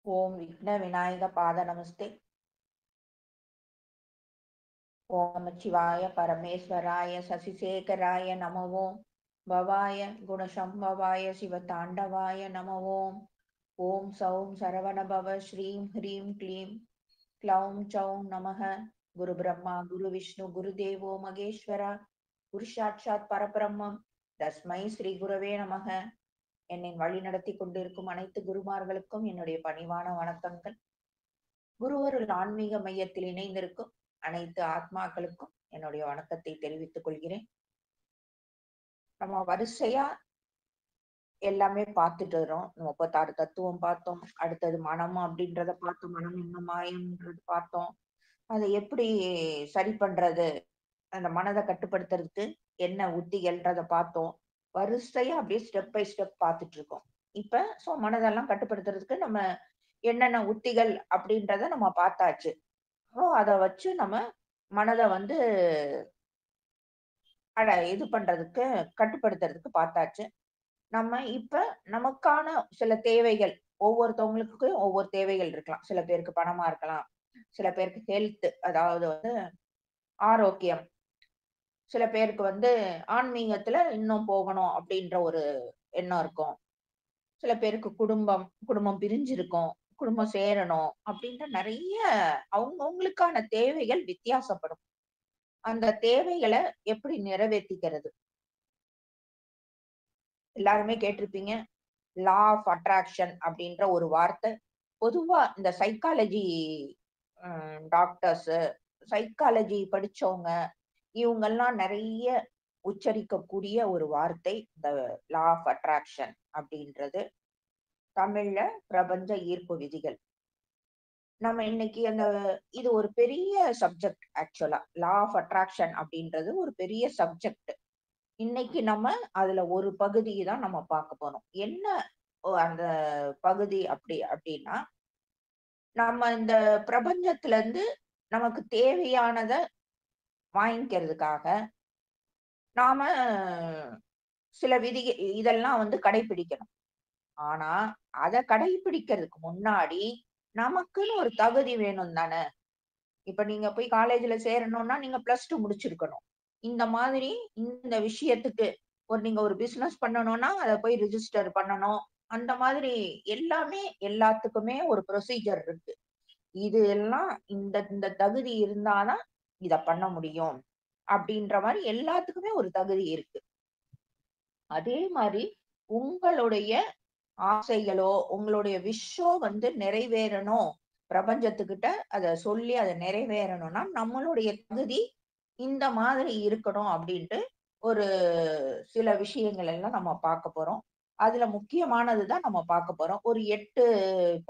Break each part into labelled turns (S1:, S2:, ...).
S1: ஓம் விக்ன விநாயக பாத நமஸ்தே. ஓம் நமச்சிவாய பரமேஸ்வராய சசிசேகராய நம ஓம். பவாய குணசம்பவாய சிவதாண்டவாய நம ஓம். ஓம் சௌம் சரவணபவ ஸ்ரீம் ஹ்ரீம் க்ளீம் க்ளௌம் சௌம் நமः. குரு பிரம்மா குரு விஷ்ணு குரு தேவோ மகேஸ்வரா குரு சாட்சாத் பரபிரம்மம் தஸ்மை ஸ்ரீ குரவே நமக. என்னை வழி நடத்தி கொண்டிருக்கும் அனைத்து குருமார்களுக்கும் என்னுடைய பணிவான வணக்கங்கள். குருவருள் ஆன்மீக மையத்தில் இணைந்திருக்கும் அனைத்து ஆத்மாக்களுக்கும் என்னுடைய வணக்கத்தை தெரிவித்துக் கொள்கிறேன். நம்ம வரிசையா எல்லாமே பார்த்துட்டு வரோம். 36 தத்துவம் பார்த்தோம். அடுத்தது மனம் அப்படின்றத பார்த்தோம். மனம் என்ன மாயம்ன்றது பார்த்தோம். அதை எப்படி சரி பண்றது, அந்த மனதை கட்டுப்படுத்துறதுக்கு என்ன உத்திகள்ன்றத பார்த்தோம். வரிசையா அப்படியே ஸ்டெப் பை ஸ்டெப் பார்த்துட்டு இருக்கோம். இப்ப மனதெல்லாம் கட்டுப்படுத்துறதுக்கு நம்ம என்னென்ன உத்திகள் அப்படின்றத நம்ம பார்த்தாச்சு. அத வச்சு நம்ம மனதை வந்து இது பண்றதுக்கு கட்டுப்படுத்துறதுக்கு பார்த்தாச்சு. நம்ம இப்ப நமக்கான சில தேவைகள், ஒவ்வொருத்தவங்களுக்கு ஒவ்வொரு தேவைகள் இருக்கலாம். சில பேருக்கு பணமா இருக்கலாம், சில பேருக்கு ஹெல்த், அதாவது வந்து ஆரோக்கியம், சில பேருக்கு வந்து ஆன்மீகத்துல இன்னும் போகணும் அப்படின்ற ஒரு எண்ணம் இருக்கும், சில பேருக்கு குடும்பம் பிரிஞ்சிருக்கும், குடும்பம் சேரணும் அப்படின்ற நிறைய அவங்கவுங்களுக்கான தேவைகள் வித்தியாசப்படும். அந்த தேவைகளை எப்படி நிறைவேற்றிக்கிறது? எல்லாருமே கேட்டிருப்பீங்க, லா ஆஃப் அட்ராக்ஷன் அப்படின்ற ஒரு வார்த்தை. பொதுவா இந்த சைக்காலஜி டாக்டர்ஸ், சைக்காலஜி படிச்சவங்க, இவங்கெல்லாம் நிறைய உச்சரிக்கக்கூடிய ஒரு வார்த்தை இந்த லா ஆஃப் அட்ராக்ஷன் அப்படின்றது. தமிழ்ல பிரபஞ்ச ஈர்ப்பு விதிகள். நம்ம இன்னைக்கு இது ஒரு பெரிய சப்ஜெக்ட். ஆக்சுவலா லா ஆஃப் அட்ராக்ஷன் அப்படின்றது ஒரு பெரிய சப்ஜெக்ட். இன்னைக்கு நம்ம அதுல ஒரு பகுதியை தான் நம்ம பார்க்க போறோம். என்ன அந்த பகுதி அப்படின்னா, நம்ம இந்த பிரபஞ்சத்துல இருந்து நமக்கு தேவையானத வாங்கிக்கிறதுக்காக நாம சில இதெல்லாம் வந்து கடைபிடிக்கணும். ஆனா அத கடைபிடிக்கிறதுக்கு முன்னாடி நமக்குன்னு ஒரு தகுதி வேணும் தானே. இப்ப நீங்க போய் காலேஜ்ல சேரணும்னா நீங்க +2 முடிச்சிருக்கணும். இந்த மாதிரி இந்த விஷயத்துக்கு நீங்க ஒரு பிசினஸ் பண்ணணும்னா அத போய் ரிஜிஸ்டர் பண்ணணும். அந்த மாதிரி எல்லாமே எல்லாத்துக்குமே ஒரு ப்ரொசீஜர் இருக்கு. இது எல்லாம் இந்த இந்த தகுதி இருந்தாதான் இத பண்ண முடியும் அப்படின்ற மாதிரி எல்லாத்துக்குமே ஒரு தகுதி இருக்கு. அதே மாதிரி உங்களுடைய ஆசைகளோ உங்களுடைய விஷோ வந்து நிறைவேறணும், பிரபஞ்சத்துக்கிட்ட அத சொல்லி அதை நிறைவேறணும்னா நம்மளுடைய தகுதி இந்த மாதிரி இருக்கணும் அப்படின்ட்டு ஒரு சில விஷயங்கள் எல்லாம் நம்ம பார்க்க போறோம். அதுல முக்கியமானதுதான் நம்ம பார்க்க போறோம். ஒரு 8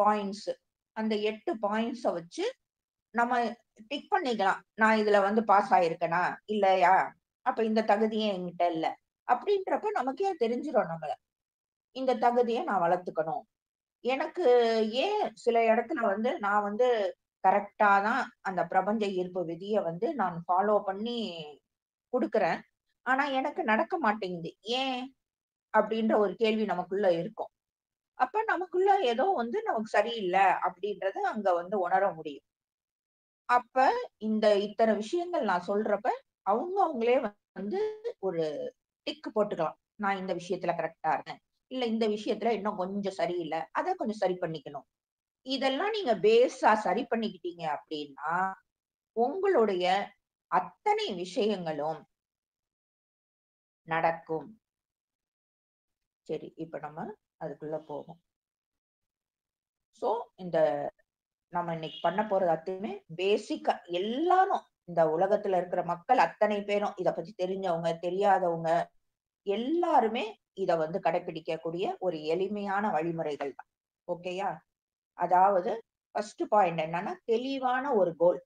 S1: பாயிண்ட்ஸ். அந்த 8 பாயிண்ட்ஸ வச்சு நம்ம டிக் பண்ணிக்கலாம். நான் இதுல வந்து பாஸ் ஆயிருக்கேனா இல்லையா, அப்ப இந்த தகுதியே என்கிட்ட இல்ல அப்படின்றப்ப நமக்கே தெரிஞ்சிடும். நம்மள இந்த தகுதியை நான் வளர்த்துக்கணும். எனக்கு ஏன் சில இடத்துல வந்து நான் வந்து கரெக்டா தான் அந்த பிரபஞ்ச ஈர்ப்பு விதிய வந்து நான் ஃபாலோ பண்ணி குடுக்குறேன். ஆனா எனக்கு நடக்க மாட்டேங்குது. ஏன்? அப்படின்ற ஒரு கேள்வி நமக்குள்ள இருக்கும். அப்ப நமக்குள்ள ஏதோ வந்து நமக்கு சரியில்ல அப்படின்றத அங்க வந்து உணர முடியும். அப்ப இத்தனை விஷயங்கள் நான் சொல்றப்ப அவங்களே வந்து ஒரு டிக் போட்டுக்கலாம். நான் இந்த விஷயத்துல கரெக்ட்டா இருக்கேன். இல்ல இந்த விஷயத்துல இன்னும் கொஞ்சம் சரியில்ல. அத கொஞ்சம் சரி பண்ணிக்கணும். இதெல்லாம் நீங்க பேஸா சரி பண்ணிக்கிட்டீங்க அப்படின்னா, உங்களுடைய அத்தனை விஷயங்களும் நடக்கும். சரி, இப்ப நம்ம அதுக்குள்ள போவோம். சோ இந்த நம்ம இன்னைக்கு பண்ண போறது அத்தனையுமே பேசிக்கா எல்லாரும், இந்த உலகத்துல இருக்கிற மக்கள் அத்தனை பேரும் இத பத்தி தெரிஞ்சவங்க, தெரியாதவங்க எல்லாருமே இத வந்து கடைபிடிக்கக்கூடிய ஒரு எளிமையான வழிமுறைகள் தான். ஓகேயா? அதாவது ஃபர்ஸ்ட் பாயிண்ட் என்னன்னா, தெளிவான ஒரு கோல்.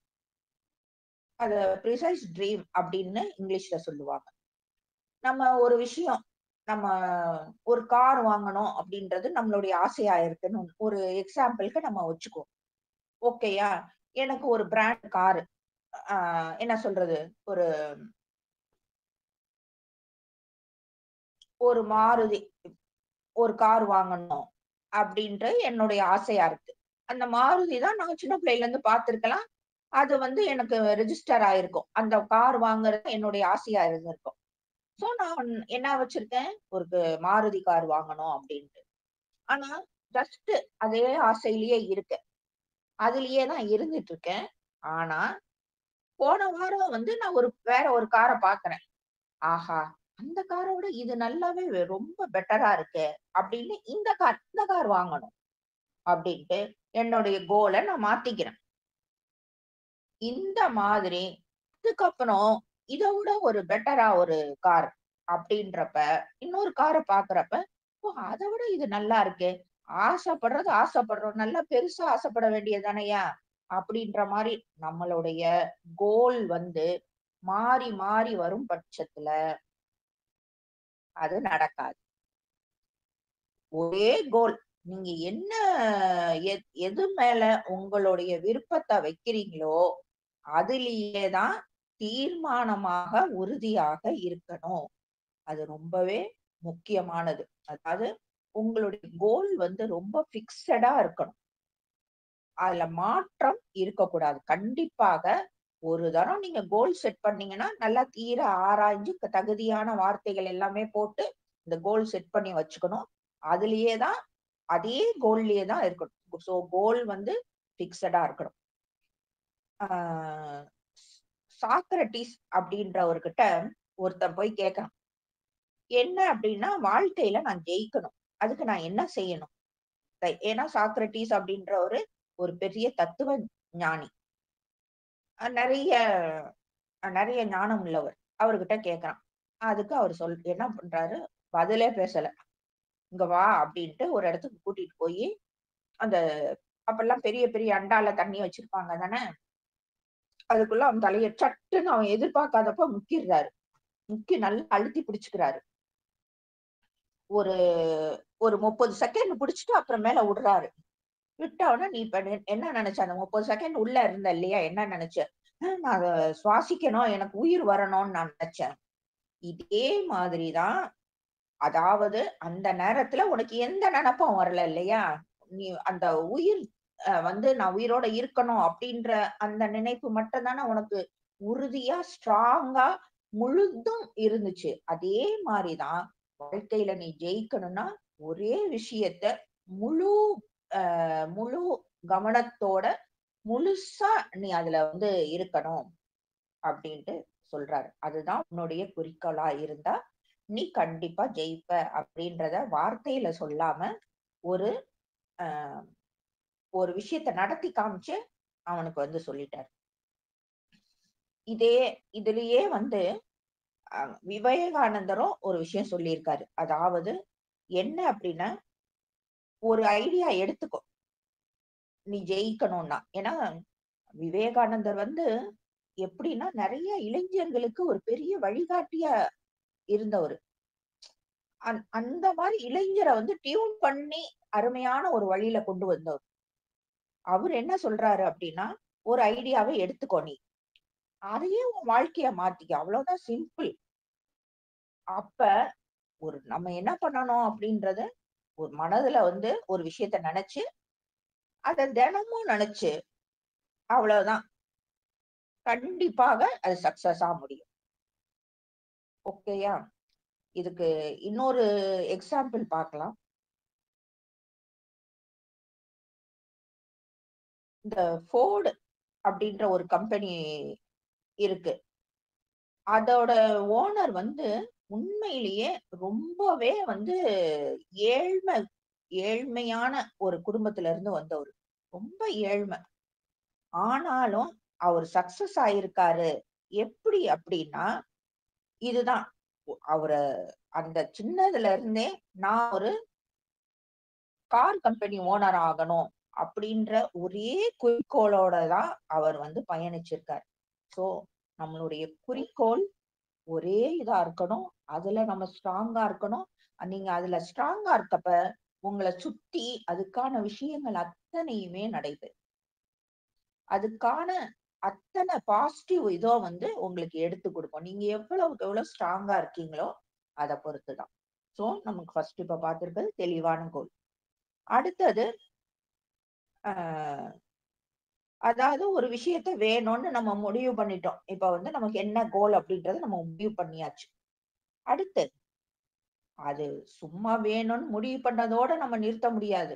S1: அத ப்ரிசைஸ் ட்ரீம் அப்படின்னு இங்கிலீஷ்ல சொல்லுவாங்க. நம்ம ஒரு விஷயம், நம்ம ஒரு கார் வாங்கணும் அப்படின்றது நம்மளுடைய ஆசையா இருக்குன்னு ஒரு எக்ஸாம்பிள்க்கு நம்ம வச்சுக்குவோம். ஓகேயா? எனக்கு ஒரு பிராண்ட் கார், என்ன சொல்றது? ஒரு ஒரு மாருதி ஒரு கார் வாங்கணும் அப்படின்ட்டு என்னுடைய ஆசையா இருக்கு. அந்த மாருதி தான் நான் சின்ன பிள்ளையில இருந்து பார்த்திருக்கலாம். அது வந்து எனக்கு ரிஜிஸ்டர் ஆயிருக்கும். அந்த கார் வாங்குறது என்னுடைய ஆசையா இருந்திருக்கும். சோ நான் என்ன வச்சிருக்கேன், ஒரு மாருதி கார் வாங்கணும் அப்டின்ட்டு. ஆனா, ஜஸ்ட் அதே ஆசையிலேயே இருக்கேன். அதிலேயே தான் இருந்துட்டு இருக்கேன். ஆனா, போன வாரம் வந்து நான் வேற ஒரு கார பார்க்குறேன். ஆஹா! அந்த காரோட இது நல்லாவே ரொம்ப பெட்டரா இருக்கே! அப்படின்னு இந்த கார் வாங்கணும் அப்படின்ட்டு என்னுடைய கோல நான் மாத்திக்கிறேன். இந்த மாதிரி அதுக்கப்புறம் இத விட ஒரு பெட்டரா ஒரு கார் அப்படின்றப்ப, இன்னொரு கார பார்க்கிறப்ப, ஓ! அத விட இது நல்லா இருக்கே! ஆசைப்படுறது ஆசைப்படுறோம். நல்லா பெருசா ஆசைப்பட வேண்டியது தானய்யா! அப்படின்ற மாரி நம்மளுடைய கோல் வந்து மாறி, மாறி வரும் பட்சத்துல அது நடக்காது. ஒரே கோல். நீங்க என்ன எது மேல உங்களுடைய விருப்பத்த வைக்கிறீங்களோ, அதிலேயே தான் தீர்மானமாக, உறுதியாக இருக்கணும். அது ரொம்பவே முக்கியமானது. அதாவது உங்களுடைய கோல் வந்து ரொம்ப ஃபிக்ஸடா இருக்கணும். அதுல மாற்றம் இருக்கக்கூடாது. கண்டிப்பாக ஒரு தரம் நீங்க கோல் செட் பண்ணீங்கன்னா, நல்லா தீர ஆராய்ஞ்சு தகுதியான வார்த்தைகள் எல்லாமே போட்டு, இந்த கோல் செட் பண்ணி வச்சுக்கணும். அதிலேயே தான் அதே கோல்லயே தான் இருக்கணும். சோ கோல் வந்து ஃபிக்ஸடா இருக்கணும். ஆ சாக்ரடீஸ் அப்படின்றவர்கிட்ட ஒருத்தன் போய் கேட்கறான். என்ன அப்படின்னா, வாழ்க்கையில நான் ஜெயிக்கணும். அதுக்கு நான் என்ன செய்யணும்? ஏன்னா சாக்ரடீஸ் அப்படின்றவரு ஒரு பெரிய தத்துவ ஞானி. நெறைய நெறைய ஞானம் உள்ளவர். அவர்கிட்ட கேட்கறான். அதுக்கு அவரு என்ன பண்றாரு, பதிலே பேசல. "இங்க வா" அப்படின்ட்டு ஒரு இடத்துக்கு கூட்டிட்டு போயி, அந்த அப்பல்லாம் பெரிய பெரிய அண்டால தண்ணி வச்சிருப்பாங்க தானே! அதுக்குள்ள அவன் தலைய சட்டுன்னு அவன் எதிர்பார்க்காதப்ப முக்கிர்றாரு. முக்கி நல்லா அழுத்தி பிடிச்சுக்கிறாரு. ஒரு ஒரு 30 செகண்ட் பிடிச்சுட்டு அப்புறம் மேல விடுறாரு. விட்ட உடனே நீ இப்ப என்ன நெனச்ச? அந்த 30 செகண்ட் உள்ள இருந்த இல்லையா? என்ன நெனச்ச? நான் அத சுவாசிக்கணும். எனக்கு உயிர் வரணும்னு நான் நெனச்சேன். இதே மாதிரி தான். அதாவது அந்த நேரத்துல உனக்கு எந்த நெனப்பும் வரல இல்லையா? நீ அந்த உயிர் வந்து நான் உயிரோட இருக்கணும் அப்டின்ற அந்த நினைப்பு மட்டும் தானே உனக்கு உறுதியா, ஸ்ட்ராங்கா முழுதும் இருந்துச்சு. அதே மாரி தான் வாழ்க்கையில நீ ஜெயிக்கணும்னா, ஒரே விஷயத்த முழு முழு கவனத்தோட முழுசா நீ அதுல வந்து இருக்கணும் அப்டின்ட்டு சொல்றாரு. அதுதான் உன்னுடைய குறிக்கோளா இருந்தா, நீ கண்டிப்பா ஜெயிப்ப அப்டின்றத வார்த்தையில சொல்லாம, ஒரு அ ஒரு விஷயத்த நடத்தி காமிச்சு அவனுக்கு வந்து சொல்லிட்டாரு. இதே இதுலயே வந்து அ விவேகானந்தரும் ஒரு விஷயம் சொல்லியிருக்காரு. அதாவது என்ன அப்டின்னா, ஒரு ஐடியா எடுத்துக்கோ. நீ ஜெயிக்கணும்னா. ஏன்னா, விவேகானந்தர் வந்து எப்டின்னா, நெறைய இளைஞர்களுக்கு ஒரு பெரிய வழிகாட்டியா இருந்தவரு. அந்த மாரி இளைஞர வந்து டியூன் பண்ணி அருமையான ஒரு வழியில கொண்டு வந்தவர். அவரு என்ன சொல்றாரு அப்டின்னா, "ஒரு ஐடியாவ எடுத்துக்கோ நீ. அதையே உன் வாழ்க்கையா மாத்திக்க. அவ்வளவுதான் சிம்பிள்." அப்ப நம்ம என்ன பண்ணணும் அப்டின்றத ஒரு மனதுல வந்து ஒரு விஷயத்த நெனச்சு, அத தினமும் நெனச்சு, அவ்வளவுதான். கண்டிப்பாக அது சக்சஸா முடியும். ஓகேயா? இதுக்கு இன்னொரு எக்ஸாம்பிள் பார்க்கலாம். இந்த Ford அப்டின்ற ஒரு கம்பெனி இருக்கு. அதோட ஓனர் வந்து உண்மையிலேயே ரொம்பவே வந்து ஏழ்மை ஏழ்மையான ஒரு குடும்பத்துல இருந்து வந்தவரு. ரொம்ப ஏழ்மை. ஆனாலும் அவர் சக்சஸ் ஆயிருக்காரு. எப்படி அப்படின்னா, இதுதான். அவர அந்த சின்னதுல இருந்தே நான் ஒரு கார் கம்பெனி ஓனர் ஆகணும் அப்படின்ற ஒரே குறிக்கோளோட தான் அவர் வந்து பயணிச்சிருக்கார். சோ நம்மளுடைய குறிக்கோள் ஒரே இதா இருக்கணும். அதுல நம்ம ஸ்ட்ராங்கா இருக்கணும். நீங்க அதுல ஸ்ட்ராங்கா இருக்கப்ப, உங்கள சுத்தி அதுக்கான விஷயங்கள் அத்தனையுமே நடைபெறும். அதுக்கான அத்தன பாசிட்டிவ் இதோ வந்து உங்களுக்கு எடுத்து குடுக்கும். நீங்க எவ்வளவுக்கு எவ்வளவு ஸ்ட்ராங்கா இருக்கீங்களோ, அத பொறுத்து தான். சோ நமக்கு ஃபர்ஸ்ட் இப்ப பார்த்திருக்கிறது தெளிவான கோல். அடுத்தது அ அதாவது ஒரு விஷயத்த வேணும்னு நம்ம முடிவு பண்ணிட்டோம். இப்ப வந்து நமக்கு என்ன கோல் அப்படின்றத நம்ம முடிவு பண்ணியாச்சு. அடுத்து அது சும்மா வேணும்னு முடிவு பண்ணதோட நம்ம நிறுத்த முடியாது.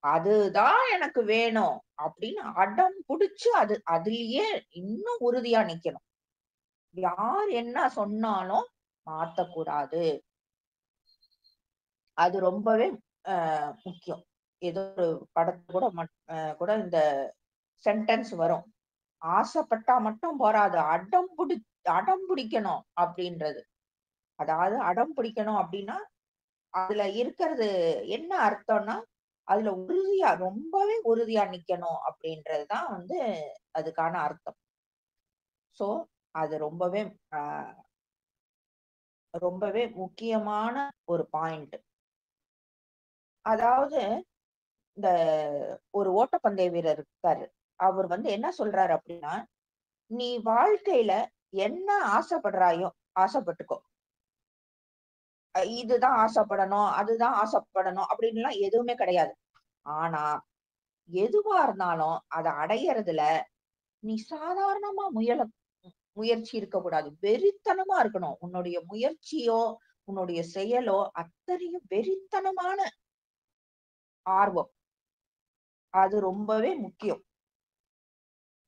S1: அதுதான் எனக்கு வேணும் அப்படின்னு அடம் புடிச்சு அதிலேயே இன்னும் உறுதியா நிக்கணும். யார் என்ன சொன்னாலும் மாத்தக்கூடாது. அது ரொம்பவே முக்கியம். ஏதோ ஒரு படத்துல கூட கூட இந்த சென்டென்ஸ் வரும். ஆசைப்பட்டா மட்டும் போராது. அடம் பிடிக்கணும் அப்படின்றது. அதாவது அடம் பிடிக்கணும் அப்படின்னா, அதுல இருக்கிறது என்ன அர்த்தம்னா, அதுல ரொம்பவே உறுதியா நிக்கணும் அப்படின்றது தான் வந்து அதுக்கான அர்த்தம். சோ, அது அ ரொம்பவே முக்கியமான ஒரு பாயிண்ட். அதாவது இந்த ஒரு ஓட்டப்பந்தய வீரர் இருக்காரு. அவர் வந்து என்ன சொல்றாரு அப்படின்னா, "நீ வாழ்க்கையில என்ன ஆசைப்படுறாயோ ஆசைப்பட்டுக்கோ. இதுதான் ஆசைப்படணும், அதுதான் ஆசைப்படணும் அப்படின்னுலாம் எதுவுமே கிடையாது. ஆனா, எதுவா இருந்தாலும் அத அடையறதுல நீ சாதாரணமா முயற்சி இருக்கக்கூடாது. வெறித்தனமா இருக்கணும். உன்னுடைய முயற்சியோ, உன்னுடைய செயலோ அத்தனையும் வெறித்தனமான ஆர்வம். அது ரொம்பவே முக்கியம்.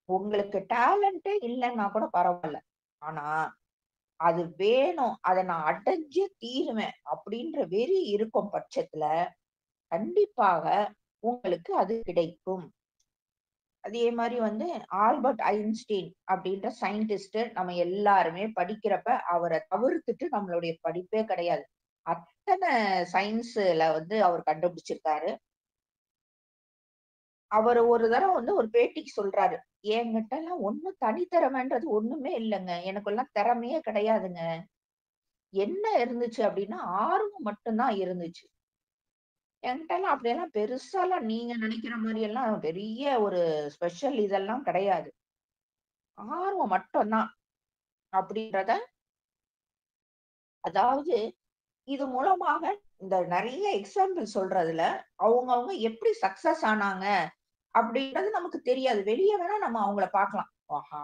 S1: உங்களுக்கு டேலண்டே இல்லன்னா கூட பரவால்ல. ஆனா, அது வேணும். அத நான் அடைஞ்சே தீருவேன். அப்படின்ற வெறி இருக்கும் பட்சத்துல, கண்டிப்பாக உங்களுக்கு அது கிடைக்கும். அதே மாரி வந்து ஆல்பர்ட் ஐன்ஸ்டீன் அப்படின்ற சயின்டிஸ்ட் நம்ம எல்லாருமே படிக்கிறப்ப, அவர தவிர்த்துட்டு நம்மளுடைய படிப்பே கிடையாது. அத்தன சயின்ஸ்ல வந்து அவர் கண்டுபிடிச்சிருக்காரு. அவரு ஒரு தடவ வந்து ஒரு பேட்டிக்கு சொல்றாரு. "என்கிட்டலாம் ஒண்ணும் தனித்திறமைன்றது ஒண்ணுமே இல்லங்க. எனக்கெல்லாம் திறமையே கிடையாதுங்க. என்ன இருந்துச்சு அப்டின்னா, ஆர்வம் மட்டும் தான் இருந்துச்சு. என்கிட்டலாம் அப்படியெல்லாம் பெருசாலாம் நீங்க நெனைக்கிற மாரியெல்லாம் பெரிய ஒரு ஸ்பெஷல் இதெல்லாம் கிடையாது. ஆர்வம் மட்டும் தான்." அப்படின்றத அதாவது இது மூலமாக இந்த நெறைய எக்ஸாம்பிள் சொல்றதுல, அவங்கவங்க எப்படி சக்சஸ் ஆனாங்க அப்படின்றது நமக்கு தெரியாது. வெளிய வேணா நம்ம அவங்கள பார்க்கலாம். ஆஹா!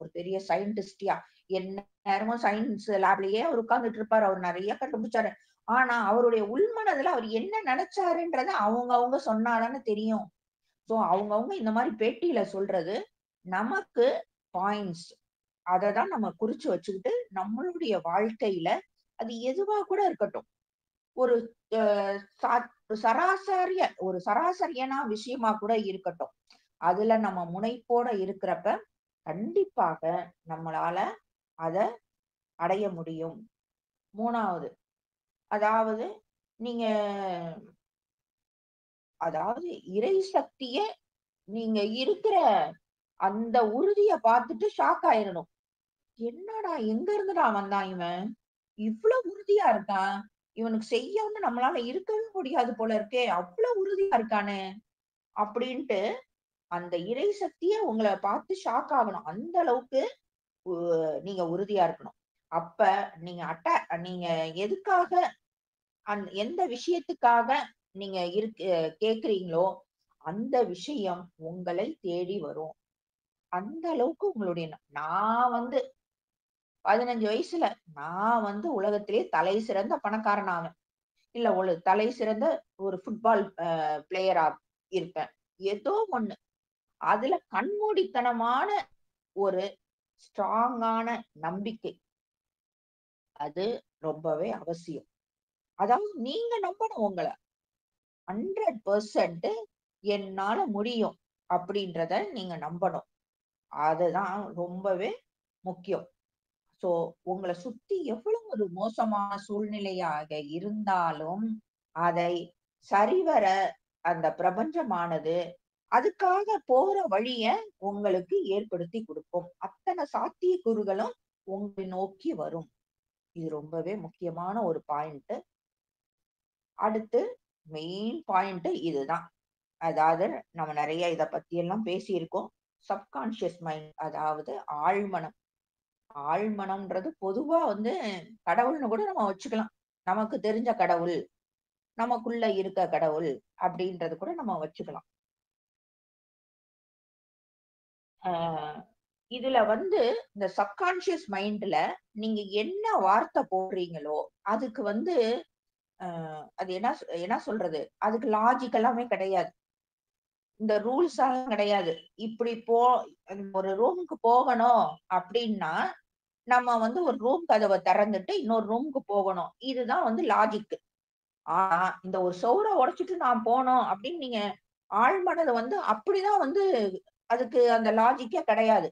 S1: ஒரு பெரிய சயின்டிஸ்ட்யா, எந்நேரமும் சயின்ஸ் லேப்லயே அவரு உட்கார்ந்துட்டு இருப்பாரு. அவரு நெறைய கண்டுபிடிச்சாரு. ஆனா, அவருடைய உள்மனதுல அவர் என்ன நெனச்சாருன்றத அவங்கவங்க சொன்னா தானே தெரியும். சோ, அவங்கவங்க இந்த மாரி பேட்டியில சொல்றது, நமக்கு பாயிண்ட்ஸ். அத தான் நம்ம குறிச்சு வச்சுக்கிட்டு, நம்மளுடைய வாழ்க்கையில அது எதுவா கூட இருக்கட்டும். ஒரு அ சாத் ஒரு சராசரியான விஷயமா கூட இருக்கட்டும். அதுல நம்ம முனைப்போட இருக்கிறப்ப, கண்டிப்பாக நம்மளால அத அடைய முடியும். 3வது அதாவது நீங்க அதாவது இறை சக்திய நீங்க இருக்கிற அந்த உறுதிய பார்த்துட்டு ஷாக் ஆயிரணும். என்னடா எங்க இருந்துடா வந்தான் இவன்? இவ்ளோ உறுதியா இருக்கான். இவனுக்கு செய்யாம நம்மளால இருக்கவே முடியாது போல இருக்கே! அவ்ளோ உறுதியா இருக்கானே! அப்டின்ட்டு அந்த இறை சக்தியே உங்கள பார்த்து ஷாக் ஆகணும். அந்த அளவுக்கு உ நீங்க உறுதியா இருக்கணும். அப்ப நீங்க நீங்க எதுக்காக எந்த விஷயத்துக்காக நீங்க கேட்கிறீங்களோ, அந்த விஷயம் உங்களை தேடி வரும். அந்த அளவுக்கு உங்களுடைய நான் வந்து 15 வயசுல நான் வந்து உலகத்திலேயே தலை சிறந்த பணக்காரன் ஆவேன். இல்ல ஒரு தலை சிறந்த ஒரு ஃபுட்பால் பிளேயரா இருப்பேன். ஏதோ ஒண்ணு. அதுல கண்மூடித்தனமான ஒரு ஸ்ட்ராங்கான நம்பிக்கை. அது ரொம்பவே அவசியம். அதாவது நீங்க நம்பணும் உங்கள. 100% என்னால முடியும் அப்படின்றத நீங்க நம்பணும். அதுதான் ரொம்பவே முக்கியம். சோ உங்கள சுத்தி எவ்வளவு ஒரு மோசமான சூழ்நிலையாக இருந்தாலும், அதை சரிவர அந்த பிரபஞ்சமானது அதுக்காக போற வழிய உங்களுக்கு ஏற்படுத்தி குடுக்கும். அத்தன சாத்தியக்கூறுகளும் உங்களை நோக்கி வரும். இது ரொம்பவே முக்கியமான ஒரு பாயிண்ட். அடுத்து மெயின் பாயிண்ட் இதுதான். அதாவது நம்ம நெறைய இத பத்தி எல்லாம் பேசியிருக்கோம். சப்கான்ஷியஸ் மைண்ட் அதாவது ஆழ்மனம். ஆழ்மனம்ன்றது பொதுவா வந்து கடவுள்னு கூட நம்ம வச்சுக்கலாம். நமக்கு தெரிஞ்ச கடவுள், நமக்குள்ள இருக்க கடவுள் அப்படின்றது கூட நம்ம வச்சுக்கலாம். ஆஹ் இதுல வந்து இந்த சப்கான்சியஸ் மைண்ட்ல நீங்க என்ன வார்த்தை போடுறீங்களோ அதுக்கு வந்து அது என்ன சொல்றது, அதுக்கு லாஜிக் எல்லாமே கிடையாது. இந்த ரூல்ஸ் எல்லாம் கிடையாது. இப்படி ஒரு ரூமுக்கு போகணும் அப்படின்னா நம்ம வந்து ஒரு ரூம் கதவை திறந்துட்டு இன்னொரு ரூமுக்கு போகணும். இதுதான் வந்து லாஜிக். ஆனா இந்த ஒரு சுவர உடைச்சிட்டு நான் போனோம் அப்படின்னு நீங்க ஆழ்மனது வந்து அப்படிதான் வந்து அதுக்கு அந்த லாஜிக்கே கிடையாது.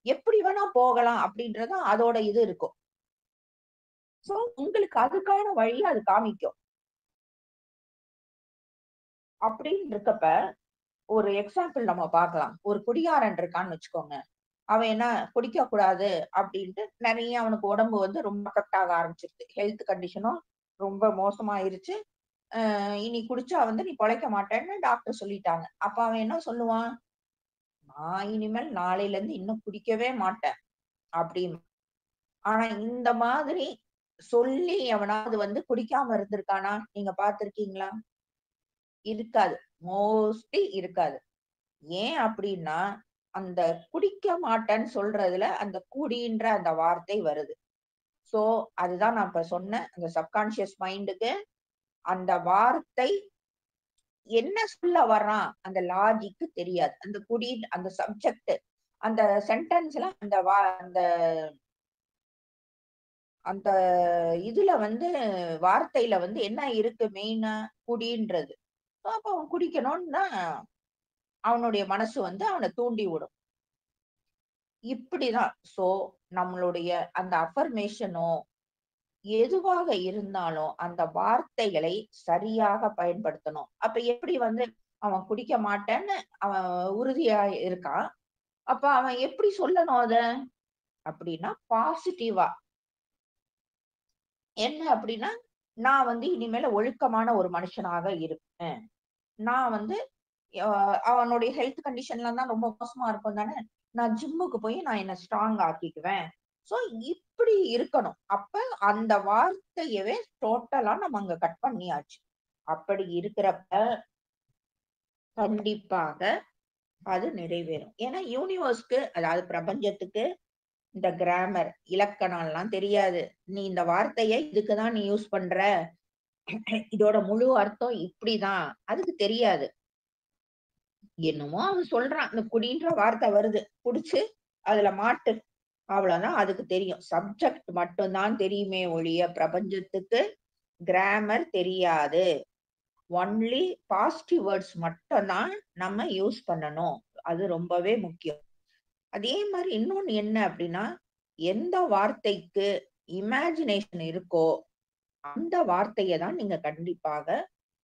S1: எப்படி வேணா போகலாம் அப்படின்றது அதோட இது இருக்கும். சோ உங்களுக்கு அதுக்கான வழிய அது காமிக்கும். அப்படின்னு இருக்கப்ப ஒரு எக்ஸாம்பிள் நம்ம பார்க்கலாம். ஒரு குடிகாரன் இருக்கான்னு வச்சுக்கோங்க. அவன் என்ன குடிக்க கூடாது அப்படின்ட்டு நெறைய அவனுக்கு உடம்பு வந்து ரொம்ப அஃபெக்ட் ஆக ஆரம்பிச்சிருச்சு. ஹெல்த் கண்டிஷனும் ரொம்ப மோசமாயிருச்சு. இனி குடிச்சா வந்து நீ பொழைக்க மாட்டேன்னு டாக்டர் சொல்லிட்டாங்க. அப்ப அவன் என்ன சொல்லுவான்? நான் இனிமேல் நாளையில இருந்து இன்னும் குடிக்கவே மாட்டேன் அப்படின்னு. ஆனா இந்த மாதிரி சொல்லி எவனாவது வந்து குடிக்காம இருந்திருக்கானா? நீங்க பார்த்திருக்கீங்களா? இருக்காது. மோஸ்ட்லி இருக்காது. ஏன் அப்படின்னா, அந்த குடிக்க மாட்டேன்னு சொல்றதுல அந்த குடின்ற அந்த வார்த்தை வருது. சோ, அதுதான் நான் இப்ப சொன்னேன். அந்த சப்கான்ஷியஸ் மைண்டுக்கு அந்த வார்த்தை என்ன சொல்ல வர்றான்? அந்த லாஜிக் தெரியாது. அந்த குடி அந்த சப்ஜெக்ட் அந்த சென்டென்ஸ்ல அந்த அந்த இதுல வந்து வார்த்தையில வந்து என்ன இருக்கு மெயினா? குடின்றது. அப்ப அவன் குடிக்கணும்னு தான் அவனுடைய மனசு வந்து அவன தூண்டி விடும். இப்படிதான். சோ, நம்மளுடைய அந்த அஃபர்மேஷனோ, எதுவாக இருந்தாலும் அந்த வார்த்தைகளை சரியாக பயன்படுத்தணும். அப்ப எப்படி வந்து அவன் குடிக்க மாட்டேன்னு அவன் உறுதியா இருக்கான். அப்ப அவன் எப்படி சொல்லணும் அத? அப்படின்னா பாசிட்டிவா. என்ன அப்படின்னா, நான் வந்து இனிமேல ஒழுக்கமான ஒரு மனுஷனாக இருப்பேன். நான் வந்து அ அவனுடைய ஹெல்த் கண்டிஷன்லாம் தான் ரொம்ப மோசமா இருக்கும் தானே! நான் ஜிம்முக்கு போய் நான் என்ன ஸ்ட்ராங் ஆக்கிக்குவேன். சோ இப்படி இருக்கணும். அப்ப அந்த வார்த்தையவே டோட்டலா நம்ம அங்க கட் பண்ணியாச்சு. அப்படி இருக்கிறப்ப கண்டிப்பாக அது நிறைவேறும். ஏன்னா யூனிவர்ஸ்க்கு அதாவது பிரபஞ்சத்துக்கு இந்த கிராமர், இலக்கணம்லாம் தெரியாது. நீ இந்த வார்த்தைய இதுக்கு தான் நீ யூஸ் பண்ற. இதோட முழு அர்த்தம் இப்படிதான். அதுக்கு தெரியாது. என்னமோ அவன் சொல்றான். இந்த குடின்ற வார்த்தை வருது. புடிச்சு அதுல மாட்டு. அவ்வளவுதான் அதுக்கு தெரியும். சப்ஜெக்ட் மட்டும் தான் தெரியுமே ஒழிய பிரபஞ்சத்துக்கு கிராமர் தெரியாது. ஒன்லி பாசிட்டிவ் வேர்ட்ஸ் மட்டும் தான் நம்ம யூஸ் பண்ணணும். அது ரொம்பவே முக்கியம். அதே மாரி இன்னொன்னு என்ன அப்படின்னா, எந்த வார்த்தைக்கு இமேஜினேஷன் இருக்கோ, அந்த வார்த்தைய தான் நீங்க கண்டிப்பாக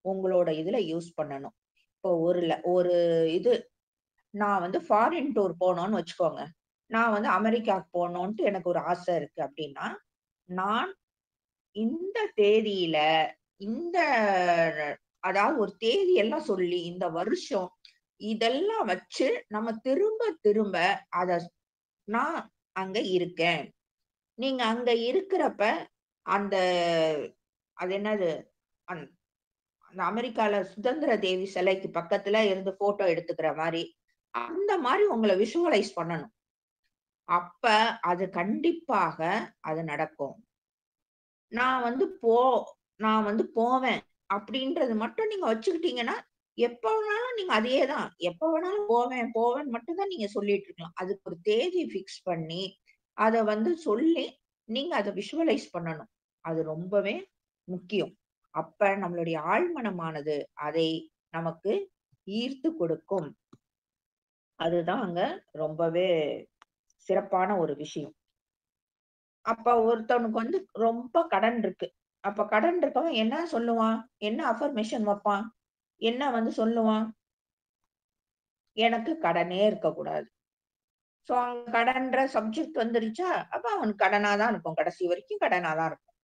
S1: உங்களோட இதுல யூஸ் பண்ணணும். இப்போ ஒரு இது நான் வந்து ஃபாரின் டூர் போனோம்னு வச்சுக்கோங்க. நான் வந்து அமெரிக்காவுக்கு போணுன்ட்டு எனக்கு ஒரு ஆசை இருக்கு அப்டின்னா, நான் இந்த தேதியில, இந்த அதாவது ஒரு தேதி எல்லாம் சொல்லி, இந்த வருஷம் இதெல்லாம் வச்சு நம்ம திரும்ப திரும்ப அத நான் அங்க இருக்கேன். நீங்க அங்க இருக்கிறப்ப, அந்த அது என்னது? அந் அந்த அமெரிக்கால சுதந்திர தேவி சிலைக்கு பக்கத்துல இருந்து ஃபோட்டோ எடுத்துக்கிற மாரி, அந்த மாரி உங்கள விஷுவலைஸ் பண்ணணும். அப்ப அது கண்டிப்பாக அது நடக்கும். நான் வந்து போ நான் வந்து போவேன் அப்படின்றது மட்டும் நீங்க வச்சுக்கிட்டீங்கன்னா, எப்ப வேணாலும் நீங்க அதே தான். எப்ப வேணாலும் போவேன், போவேன்னு மட்டும் தான் நீங்க சொல்லிட்டு இருக்கலாம். அதுக்கு ஒரு தேதி ஃபிக்ஸ் பண்ணி, அத வந்து சொல்லி, நீங்க அத விஷுவலைஸ் பண்ணணும். அது ரொம்பவே முக்கியம். அப்ப நம்மளுடைய ஆழ்மனமானது அதை நமக்கு ஈர்த்து கொடுக்கும். அதுதான் அங்க ரொம்பவே சிறப்பான ஒரு விஷயம். அப்ப ஒருத்தவனுக்கு வந்து ரொம்ப கடன் இருக்கு. அப்ப கடன் இருக்கவன் என்ன சொல்லுவான்? என்ன அஃபர்மேஷன் வப்பான்? என்ன வந்து சொல்லுவான்? எனக்கு கடனே இருக்கக்கூடாது. சோ அங்க கடன்ற சப்ஜெக்ட் வந்துருச்சா, அப்ப அவனுக்கு கடனா தான் இருக்கும். கடைசி வரைக்கும் கடனா தான் இருக்கும்.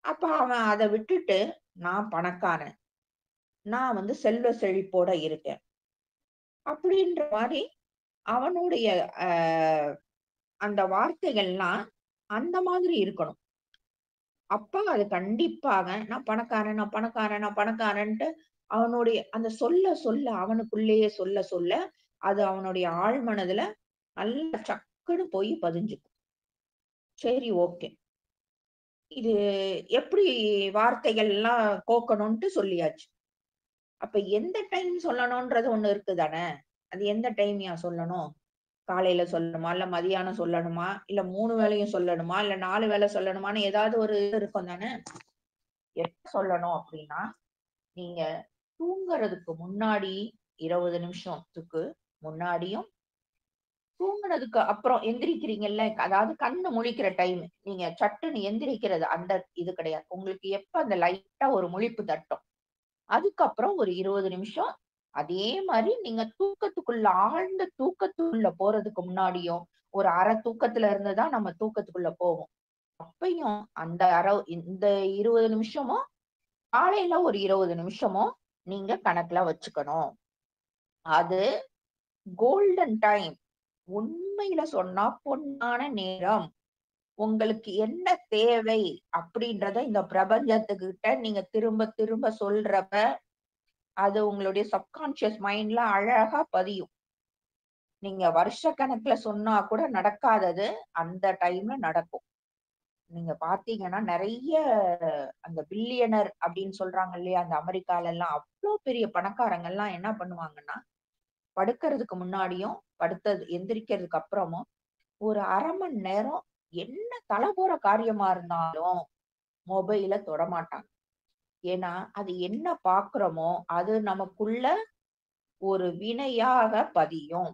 S1: அப்ப அவன் அத விட்டுட்டு, நான் பணக்காரன். நான் வந்து செல்வ செழிப்போட இருக்கேன். அப்படின்ற மாரி அவனுடைய அ அந்த வார்த்தைகள்லாம் அந்த மாதிரி இருக்கணும். அப்ப அது கண்டிப்பாக நான் பணக்காரன், நான் பணக்காரன், நான் பணக்காரன்ட்டு அவனுடைய அந்த சொல்ல சொல்ல அவனுக்குள்ளேயே சொல்ல சொல்ல, அது அவனுடைய ஆழ் மனதுல நல்லா சக்குன்னு போய் பதிஞ்சுக்கும். சரி, ஓகே. இது எப்படி வார்த்தைகள்லாம் கோக்கணும்ன்ட்டு சொல்லியாச்சு. அப்ப எந்த டைம் சொல்லணும்ன்றது ஒண்ணு இருக்கு தானே! அது எந்த டைம்யா சொல்லணும்? காலையில சொல்லணுமா? இல்ல மதியானம் சொல்லணுமா? இல்ல 3 வேளையும் சொல்லணுமா? இல்ல 4 வேள சொல்லணுமான்னு ஏதாவது ஒரு இது இருக்கும் தானே! எப்ப சொல்லணும் அப்டின்னா, நீங்க தூங்குறதுக்கு முன்னாடி 20 நிமிஷத்துக்கு முன்னாடியும், தூங்குனதுக்கு அப்புறம் எந்திரிக்கிறீங்கல்ல, அதாவது கண்ணு முழிக்கிற டைம். நீங்க சட்டுன்னு எந்திரிக்கிறது அந்த இது கிடையாது. உங்களுக்கு எப்ப அந்த லைட்டா ஒரு முழிப்பு தட்டும். அதுக்கப்புறம் ஒரு 20 நிமிஷம், அதே மாரி நீங்க தூக்கத்துக்குள்ள ஆழ்ந்த தூக்கத்துக்குள்ள போறதுக்கு முன்னாடியும், ஒரு அரை தூக்கத்துல இருந்து தான் நம்ம தூக்கத்துக்குள்ள போவோம். அப்பயும் அந்த இந்த 20 நிமிஷமும், காலையில ஒரு 20 நிமிஷமும் நீங்க கணக்குல வச்சுக்கணும். அது கோல்டன் டைம். உண்மையில சொன்னா பொன்னான நேரம். உங்களுக்கு என்ன தேவை அப்படின்றத இந்த பிரபஞ்சத்துக்கிட்ட நீங்க திரும்ப திரும்ப சொல்றப்ப, அது உங்களுடைய சப்கான்ஷியஸ் மைண்ட்ல அழகா பதியும். நீங்க வருஷக்கணக்குல சொன்னா கூட நடக்காதது, அந்த டைம்ல நடக்கும். நீங்க பார்த்தீங்கன்னா, நெறைய அந்த பில்லியனர் அப்படின்னு சொல்றாங்க இல்லையா? அந்த அமெரிக்காலலாம் அவ்ளோ பெரிய பணக்காரங்கலாம் என்ன பண்ணுவாங்கன்னா, படுக்கறதுக்கு முன்னாடியும், எந்திரிக்கிறதுக்கு அப்புறமும் ஒரு 1/2 மணி நேரம் என்ன தல போற காரியமா இருந்தாலும், மொபைல தொடமாட்டாங்க. ஏன்னா, அது என்ன பார்க்குறோமோ, அது நமக்குள்ள ஒரு வினையாக பதியும்.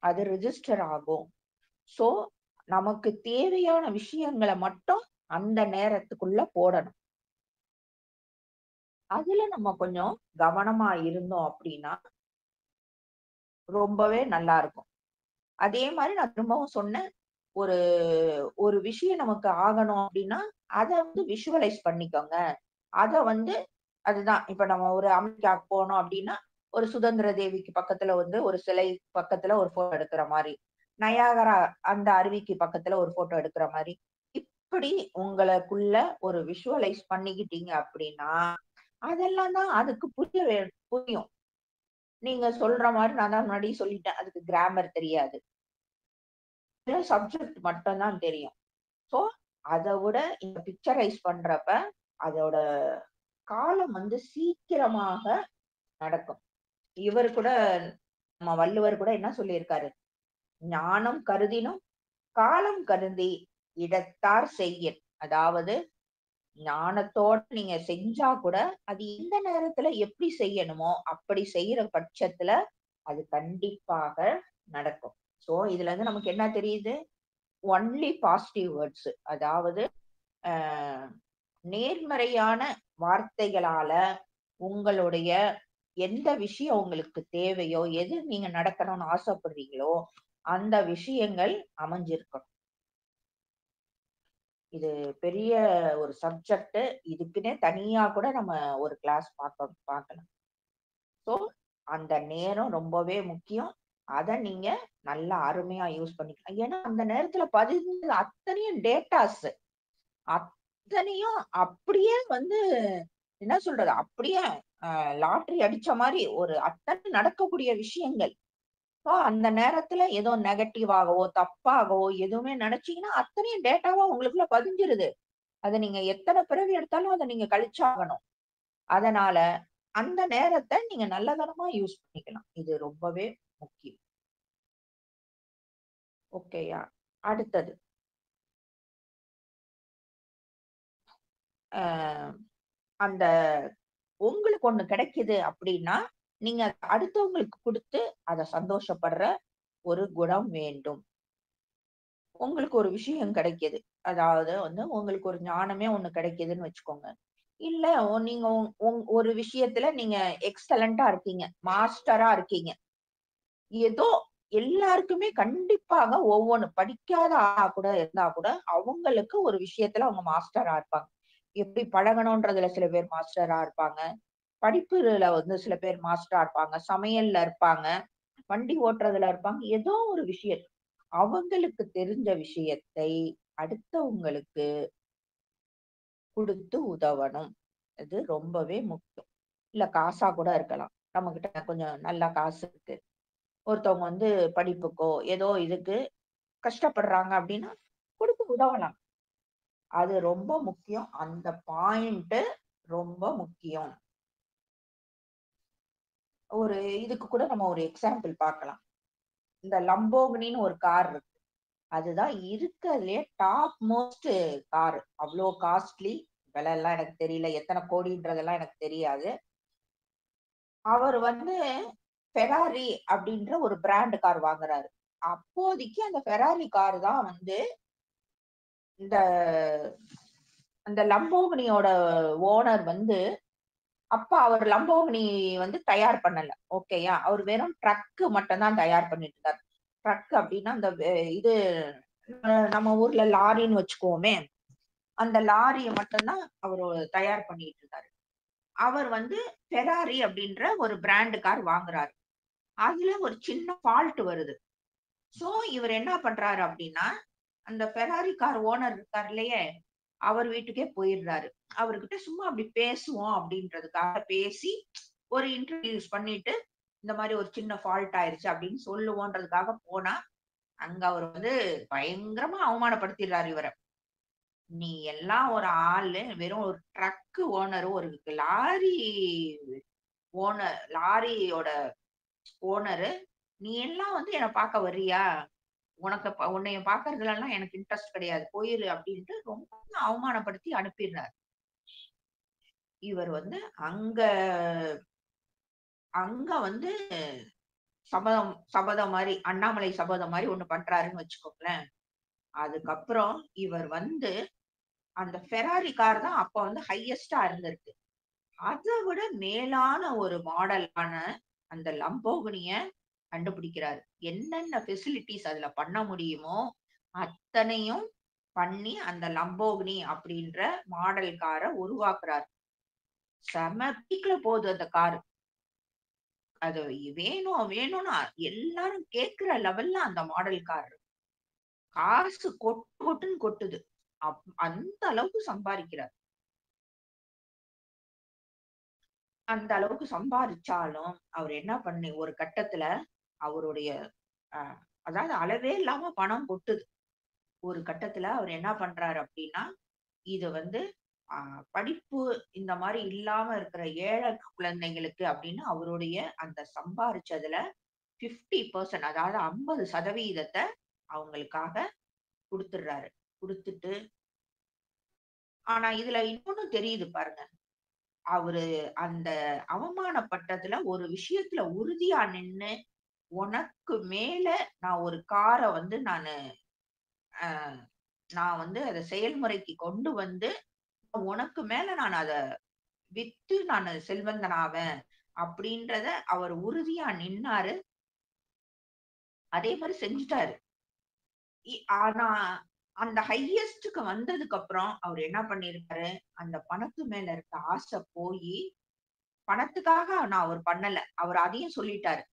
S1: அது ரிஜிஸ்டர் ஆகும். சோ, நமக்கு தேவையான விஷயங்கள மட்டும் அந்த நேரத்துக்குள்ள போடணும். அதுல நம்ம கொஞ்சம் கவனமா இருந்தோம் அப்டின்னா, ரொம்பவே நல்லா இருக்கும். அதே மாரி நான் திரும்பவும் சொன்னேன். ஒரு ஒரு விஷயம் நமக்கு ஆகணும் அப்டின்னா, அத வந்து விஷுவலைஸ் பண்ணிக்கோங்க. அத வந்து அதுதான். இப்ப நம்ம ஒரு அமெரிக்காவுக்கு போனோம் அப்டின்னா, ஒரு சுதந்திர தேவிக்கு பக்கத்துல வந்து ஒரு சிலை பக்கத்துல ஒரு ஃபோட்டோ எடுக்குற மாரி. நயாகரா அந்த அருவிக்கு பக்கத்துல ஒரு ஃபோட்டோ எடுக்குற மாரி. இப்படி உங்களுக்குள்ள ஒரு விஷுவலைஸ் பண்ணிக்கிட்டீங்க அப்டின்னா, அதெல்லாம் தான் அதுக்கு புரியும். நீங்க சொல்ற மாரி நான் தான் முன்னாடியே சொல்லிட்டேன். அதுக்கு கிராமர் தெரியாது. வெறும் சப்ஜெக்ட் மட்டும் தான் தெரியும். சோ, அத விட இந்த பிக்சரைஸ் பண்றப்ப, அதோட காலம் வந்து சீக்கிரமாக நடக்கும். இவரு கூட நம்ம வள்ளுவர் கூட என்ன சொல்லியிருக்காரு? "ஞானம் கருதினும் காலம் கருதி இடத்தார் செய்யின்." அதாவது ஞானத்தோட நீங்க செஞ்சா கூட, அது எந்த நேரத்துல எப்படி செய்யணுமோ, அப்படி செய்யற பட்சத்துல, அது கண்டிப்பாக நடக்கும். சோ, இதுல இருந்து நமக்கு என்ன தெரியுது? Only positive words. அதாவது, அ நேர்மறையான வார்த்தைகளால உங்களுடைய எந்த விஷயம் உங்களுக்கு தேவையோ, எது நீங்க நடக்கணும்னு ஆசைப்படுறீங்களோ, அந்த விஷயங்கள் அமைஞ்சிருக்கணும். இது பெரிய ஒரு சப்ஜெக்ட். இதுக்குன்னே தனியா கூட நம்ம ஒரு கிளாஸ் பார்க்கலாம். சோ, அந்த நேரம் ரொம்பவே முக்கியம். அத நீங்க நல்லா அருமையா யூஸ் பண்ணிக்கலாம். ஏன்னா, அந்த நேரத்துல பதிஞ்சது அத்தனையும் டேட்டாஸ். அத்தனையும் அப்படியே வந்து என்ன சொல்றது? அப்படியே லாட்டரி அடிச்ச மாரி ஒரு அத்தனை நடக்கக்கூடிய விஷயங்கள். அந்த நேரத்துல ஏதோ நெகட்டிவாகவோ, தப்பாகவோ எதுவுமே நெனச்சீங்கன்னா, அத்தனையும் டேட்டாவா உங்களுக்குள்ள பதிஞ்சிருது. அத நீங்க எத்தன பிறவி எடுத்தாலும் அத நீங்க கழிச்சாகணும். அதனால அந்த நேரத்த நீங்க நல்லதனமா யூஸ் பண்ணிக்கலாம். இது ரொம்பவே முக்கியம். ஓகேயா? அடுத்தது. அ அந்த உங்களுக்கு ஒண்ணு கிடைக்குது அப்டின்னா, நீங்க அடுத்தவங்களுக்கு குடுத்து அத சந்தோஷப்படுற ஒரு குணம் வேண்டும். உங்களுக்கு ஒரு விஷயம் கிடைக்குது. அதாவது வந்து உங்களுக்கு ஒரு ஞானமே ஒண்ணு கிடைக்குதுன்னு வச்சுக்கோங்க. இல்ல நீங்க ஒரு விஷயத்துல நீங்க எக்ஸலன்ட்டா இருக்கீங்க. மாஸ்டரா இருக்கீங்க. ஏதோ எல்லாருக்குமே கண்டிப்பாக ஒவ்வொன்னு படிக்காத ஆளா கூட இருந்தா கூட, அவங்களுக்கு ஒரு விஷயத்துல அவங்க மாஸ்டரா இருப்பாங்க. எப்படி பழகணும்ன்றதுல சில பேர் மாஸ்டரா இருப்பாங்க. படிப்புல வந்து சில பேர் மாஸ்டரா இருப்பாங்க. சமையல்ல இருப்பாங்க. வண்டி ஓட்டுறதுல இருப்பாங்க. ஏதோ ஒரு விஷயம். அவங்களுக்கு தெரிஞ்ச விஷயத்தை அடுத்தவங்களுக்கு குடுத்து உதவணும். இது ரொம்பவே முக்கியம். இல்ல காசா கூட இருக்கலாம். நம்மகிட்ட கொஞ்சம் நல்லா காசு இருக்கு. ஒருத்தவங்க வந்து படிப்புக்கோ, ஏதோ இதுக்கு கஷ்டப்படுறாங்க அப்படின்னா, குடுத்து உதவலாம். அது ரொம்ப முக்கியம். அந்த பாயிண்ட் ரொம்ப முக்கியம். ஒரு இதுக்கு கூட நம்ம ஒரு எக்ஸாம்பிள் பார்க்கலாம். இந்த லம்போகினின்னு ஒரு கார் இருக்கு. அதுதான் இருக்கறதுலயே டாப் மோஸ்ட் கார். அவ்ளோ காஸ்ட்லி. விலைலாம் எனக்கு தெரியல. எத்தன கோடின்றதெல்லாம் எனக்கு தெரியாது. அவர் வந்து ஃபெராரி அப்படின்ற ஒரு பிராண்ட் கார் வாங்குறாரு. அப்போதைக்கு அந்த ஃபெராரி கார் தான் வந்து இந்த அந்த லம்போகினியோட ஓனர் வந்து அப்ப அவர் லம்போகினி வந்து தயார் பண்ணல. ஓகேயா? அவர் வெறும் ட்ரக் மட்டும் தான் தயார் பண்ணிட்டு இருந்தார். ட்ரக் அப்டின்னா அந்த இது நம்ம ஊர்ல லாரின்னு வச்சுக்குவோமே, அந்த லாரிய மட்டும் தான் அவரு தயார் பண்ணிட்டு இருந்தாரு. அவர் வந்து ஃபெராரி அப்டின்ற ஒரு பிராண்ட் கார் வாங்குறாரு. அதுல ஒரு சின்ன ஃபால்ட் வருது. சோ, இவரு என்ன பண்றாரு அப்டின்னா, அந்த ஃபெராரி கார் ஓனர் இருக்கார் இல்லையே, அவர் வீட்டுக்கே போயிடுறாரு. அவர்கிட்ட சும்மா அப்டி பேசுவோம் அப்டின்றதுக்காக பேசி, ஒரு இன்ட்ரோடியூஸ் பண்ணிட்டு, இந்த மாரி ஒரு சின்ன ஃபால்ட் ஆயிருச்சு அப்டின்னு சொல்லுவோன்றதுக்காக போனா, அங்க அவரு வந்து பயங்கரமா அவமானப்படுத்திடுறாரு இவர. "நீ எல்லாம் ஒரு ஆளு, வெறும் ஒரு ட்ரக் ஓனரு, ஒரு லாரி லாரியோட ஓனரு. நீ எல்லாம் வந்து என்ன பாக்க வர்றியா? உன்னைய பாக்குறதுலலாம் எனக்கு இன்ட்ரெஸ்ட் கிடையாது. போயிரு" அப்டின்ட்டு ரொம்ப அவமானப்படுத்தி அனுப்பிடுறாரு. இவர் வந்து அங்க அங்க வந்து சபதம் சபதம் மாரி, அண்ணாமலை சபதம் மாரி ஒண்ணு பண்றாருன்னு வச்சுக்கோங்களேன். அதுக்கப்புறம் இவர் வந்து அந்த ஃபெராரி கார் தான் அப்ப வந்து ஹையஸ்ட்டா இருந்திருக்கு. அத விட மேலான ஒரு மாடலான அந்த லம்போகினிய கண்டுபிடிக்கிறாரு. என்னென்ன ஃபெசிலிட்டீஸ் அதுல பண்ண முடியுமோ, அத்தனையும் பண்ணி அந்த லம்போகினி அப்படின்ற மாடல் கார உருவாக்குறாரு. செம பீக்ல போகுது அந்த காரு. அது வேணும் வேணும்னு எல்லாரும் கேட்கிற லெவல்ல அந்த மாடல் கார். காசு கொட்டு கொட்டுன்னு கொட்டுது. அந்த அளவுக்கு சம்பாரிக்கிறார். அந்த அளவுக்கு சம்பாரிச்சாலும், அவரு என்ன ஒரு கட்டத்துல அவருடைய அ அதாவது அளவே இல்லாம பணம் கொட்டுது. ஒரு கட்டத்துல அவரு என்ன பண்றாரு அப்டின்னா, இது வந்து அ படிப்பு இந்த மாரி இல்லாம இருக்கிற ஏழை குழந்தைங்களுக்கு அப்படின்னு அவருடைய அந்த சம்பாரிச்சதுல 50% அதாவது 50% அவங்களுக்காக குடுத்துடுறாரு. குடுத்துட்டு ஆனா இதுல இன்னொன்னு தெரியுது பாருங்க. அவரு அந்த அவமானப்பட்டதுல ஒரு விஷயத்துல உறுதியா நின்னு, உனக்கு மேல நான் ஒரு கார வந்து அ நான் வந்து அத செயல்முறைக்கு கொண்டு வந்து, உனக்கு மேல நான் அத வித்து நானு செல்வந்தன் ஆவேன். அப்படின்றத அவர் உறுதியா நின்னாரு. அதே மாரி செஞ்சுட்டாரு. ஆனா அந்த ஹையஸ்ட்க்கு வந்ததுக்கு அப்புறம் அவரு என்ன பண்ணியிருக்காரு, அந்த பணத்து மேல இருக்க ஆசை போயி, பணத்துக்காக அவர் பண்ணல. அவரு அதையும் சொல்லிட்டாரு.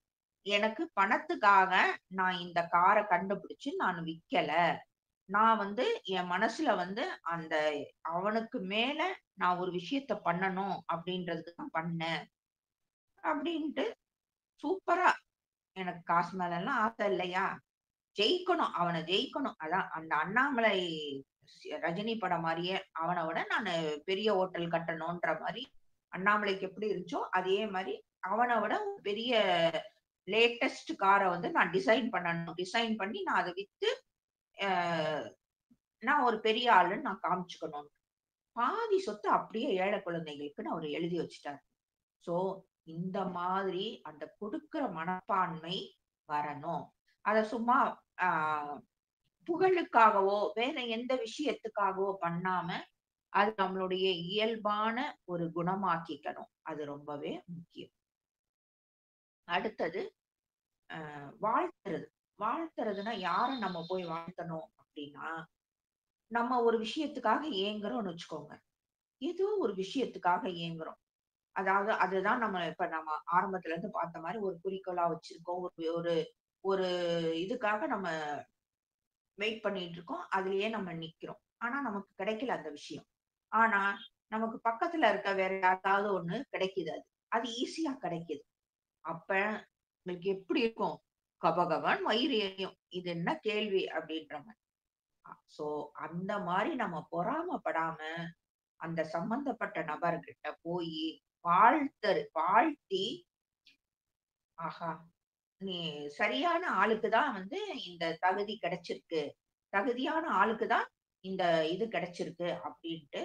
S1: எனக்கு பணத்துக்காக நான் இந்த கார கண்டுபிடிச்சு நான் விக்கல. நான் வந்து என் மனசுல வந்து அந்த அவனுக்கு மேல நான் ஒரு விஷயத்த பண்ணணும் அப்படின்றதுக்கு தான் பண்ணேன். அப்படின்ட்டு சூப்பரா எனக்கு காசு மேலலாம் ஆசை இல்லையா? ஜெயிக்கணும். அவன ஜெயிக்கணும். அதான் அந்த அண்ணாமலை ரஜினி படம் மாரியே அவன விட நானு பெரிய ஹோட்டல் கட்டணுன்ற மாரி அண்ணாமலைக்கு எப்படி இருந்துச்சோ, அதே மாரி அவன விட ஒரு பெரிய லேட்டஸ்ட் கார வந்து நான் டிசைன் பண்ணணும். டிசைன் பண்ணி நான் அத வித்து, அ நான் ஒரு பெரிய ஆளுன்னு நான் காமிச்சுக்கணும். பாதி சொத்த அப்படியே ஏழை குழந்தைகளுக்குன்னு அவரு எழுதி வச்சுட்டாரு. சோ, இந்த மாதிரி அந்த குடுக்குற மனப்பான்மை வரணும். அத சும்மா ஆ புகழுக்காகவோ, வேற எந்த விஷயத்துக்காகவோ பண்ணாம, அது நம்மளுடைய இயல்பான ஒரு குணமாக்கிக்கணும். அது ரொம்பவே முக்கியம். அடுத்தது வாழ்த்துறது. வாழ்த்துறதுன்னா யார நம்ம போய் வாழ்த்தணும் அப்டின்னா, நம்ம ஒரு விஷயத்துக்காக ஏங்குறோம்னு வச்சுக்கோங்க. ஏதோ ஒரு விஷயத்துக்காக ஏங்குறோம். அதாவது அதுதான் நம்ம ஆரம்பத்துல இருந்து பார்த்த மாரி ஒரு குறிக்கோளா வச்சிருக்கோம். ஒரு ஒரு ஒரு இதுக்காக நம்ம வெயிட் பண்ணிட்டு இருக்கோம். அதிலேயே நம்ம நிக்கிறோம். ஆனா நமக்கு கிடைக்கல அந்த விஷயம். ஆனா நமக்கு பக்கத்துல இருக்க வேற யாருக்காவது ஒண்ணு கிடைக்குது அது. அது ஈஸியா கிடைக்குது. அப்ப உங்களுக்கு எப்படி இருக்கும்? கபகபன்னு வயிறு எரியும். இது என்ன கேள்வி அப்படின்ற மாரி. சோ அந்த மாரி நம்ம பொறாமப்படாம, அந்த சம்பந்தப்பட்ட நபர்கிட்ட போயி வாழ்த்தி, ஆஹா! நீ சரியான ஆளுக்கு தான் வந்து இந்த தகுதி கிடைச்சிருக்கு. தகுதியான ஆளுக்கு தான் இந்த இது கிடைச்சிருக்கு அப்டின்ட்டு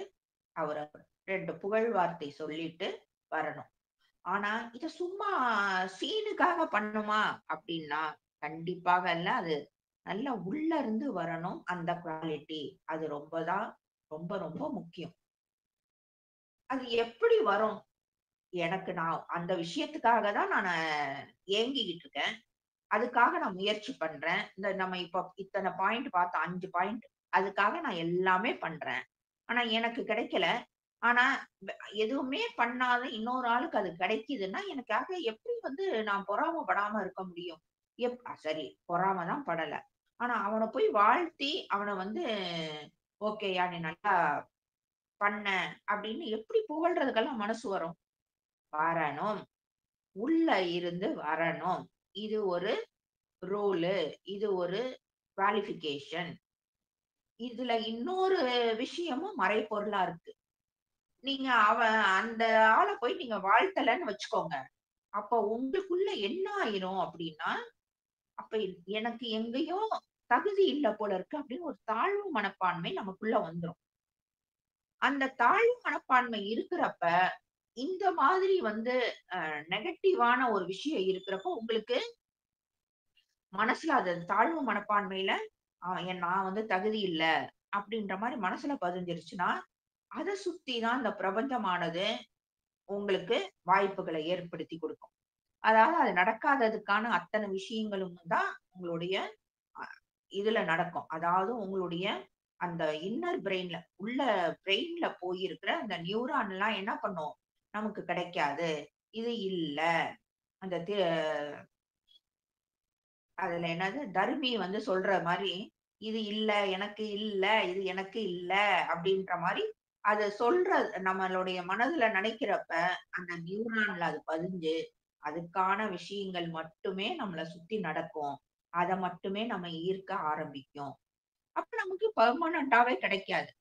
S1: அவர 2 புகழ் வார்த்தை சொல்லிட்டு வரணும். ஆனா, இத சும்மா சீனுக்காக பண்ணணுமா அப்டின்னா, கண்டிப்பாக இல்ல. அது நல்லா உள்ள இருந்து வரணும் அந்த குவாலிட்டி. அது ரொம்ப ரொம்ப முக்கியம். அது எப்படி வரும்? நான் அந்த விஷயத்துக்காக தான் ஏங்கிக்கிட்டு இருக்கேன். அதுக்காக நான் முயற்சி பண்றேன். நம்ம இப்ப இத்தன பாயிண்ட் பார்த்தோம். 5 பாயிண்ட். அதுக்காக நான் எல்லாமே பண்றேன். ஆனா எனக்கு கிடைக்கல. ஆனா வ எதுவுமே பண்ணாத இன்னொரு ஆளுக்கு அது கிடைக்குதுன்னா, எனக்காக எப்படி வந்து நான் பொறாமப்படாம இருக்க முடியும்? சரி பொறாம தான் படல. ஆனா அவன போய் வாழ்த்தி, அவன வந்து "ஓகேயா நீ நல்லா பண்ண" அப்படின்னு எப்படி புகழ்றதுக்கெல்லாம் மனசு வரும்? வரணும். உள்ள இருந்து வரணும். இது ஒரு ரூலு. இது ஒரு குவாலிஃபிகேஷன். இதுல இன்னொரு விஷயமும் மறைபொருளா இருக்கு. நீங்க அந்த ஆள போய் நீங்க வாழ்த்தலன்னு வச்சுக்கோங்க. அப்ப உங்களுக்குள்ள என்ன ஆயிரும் அப்டின்னா, அப்ப எனக்கு எங்கேயோ தகுதி இல்ல போல இருக்கு அப்படின்னு ஒரு தாழ்வு மனப்பான்மை நமக்குள்ள வந்துரும். அந்த தாழ்வு மனப்பான்மை இருக்கிறப்ப, இந்த மாதிரி வந்து நெகட்டிவான ஒரு விஷயம் இருக்கிறப்போ, உங்களுக்கு மனசுல அது தாழ்வு மனப்பான்மையில, நான் வந்து தகுதி இல்ல அப்படின்ற மாரி மனசுல பதிஞ்சிருச்சுன்னா, அத சுத்தி தான் இந்த பிரபஞ்சமானது உங்களுக்கு வாய்ப்புகள ஏற்படுத்தி குடுக்கும். அதாவது அது நடக்காததுக்கான அத்தன விஷயங்களும் தான் உங்களுடைய அ இதுல நடக்கும். அதாவது உங்களுடைய அந்த இன்னர் பிரெயின்ல உள்ள பிரெயின்ல போயிருக்கிற அந்த நியூரான்லாம் என்ன பண்ணும்? நமக்கு கிடைக்காது. இது இல்ல. அந்த அதுல என்னது தர்மி வந்து சொல்ற மாரி, "இது இல்ல, எனக்கு இல்ல, இது எனக்கு இல்ல" அப்படின்ற மாரி அத சொல்ற நம்மளுடைய மனதுல நினைக்கிறப்ப, அந்த நியூரான்ல அது பதிஞ்சு, அதுக்கான விஷயங்கள் மட்டுமே நம்மள சுத்தி நடக்கும். அத மட்டுமே நம்ம ஈர்க்க ஆரம்பிக்கும். அப்ப நமக்கு பெர்மனன்டாவே கிடைக்காது.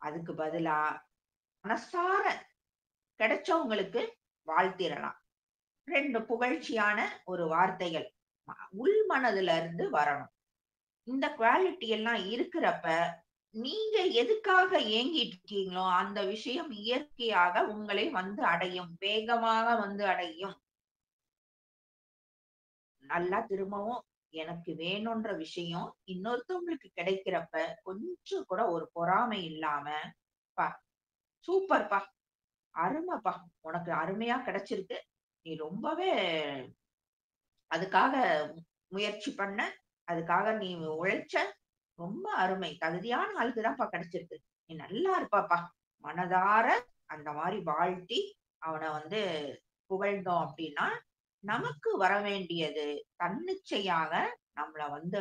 S1: அதுக்கு பதிலா மனசார கிடைச்சவங்களுக்கு வாழ்த்திறலாம். 2 புகழ்ச்சியான ஒரு வார்த்தைகள். உள் மனதுல இருந்து வரணும். இந்த குவாலிட்டி எல்லாம் இருக்கிறப்ப, நீங்க எதுக்காக ஏங்கிட்டு இருக்கீங்களோ, அந்த விஷயம் இயற்கையாக உங்களை வந்து அடையும். வேகமாக வந்து அடையும். நல்லா திரும்பவும் எனக்கு வேணுன்ற விஷயம் இன்னொருத்தவங்களுக்கு கிடைக்கிறப்ப, கொஞ்சம் கூட ஒரு பொறாமை இல்லாம, "அப்பா சூப்பர்ப்பா! அருமப்பா! உனக்கு அருமையா கிடைச்சிருக்கு. நீ ரொம்பவே அதுக்காக முயற்சி பண்ண. அதுக்காக நீ உழைச்ச. ரொம்ப அருமை. தகுதியான ஆளுக்கு தான்ப்பா கிடைச்சிருக்கு. நீ நல்லா இருப்பப்பா." மனதார அந்த மாரி வாழ்த்தி, அவன வந்து புகழ்ந்தோம் அப்டின்னா, நமக்கு வரவேண்டியது தன்னிச்சையாக நம்மள வந்து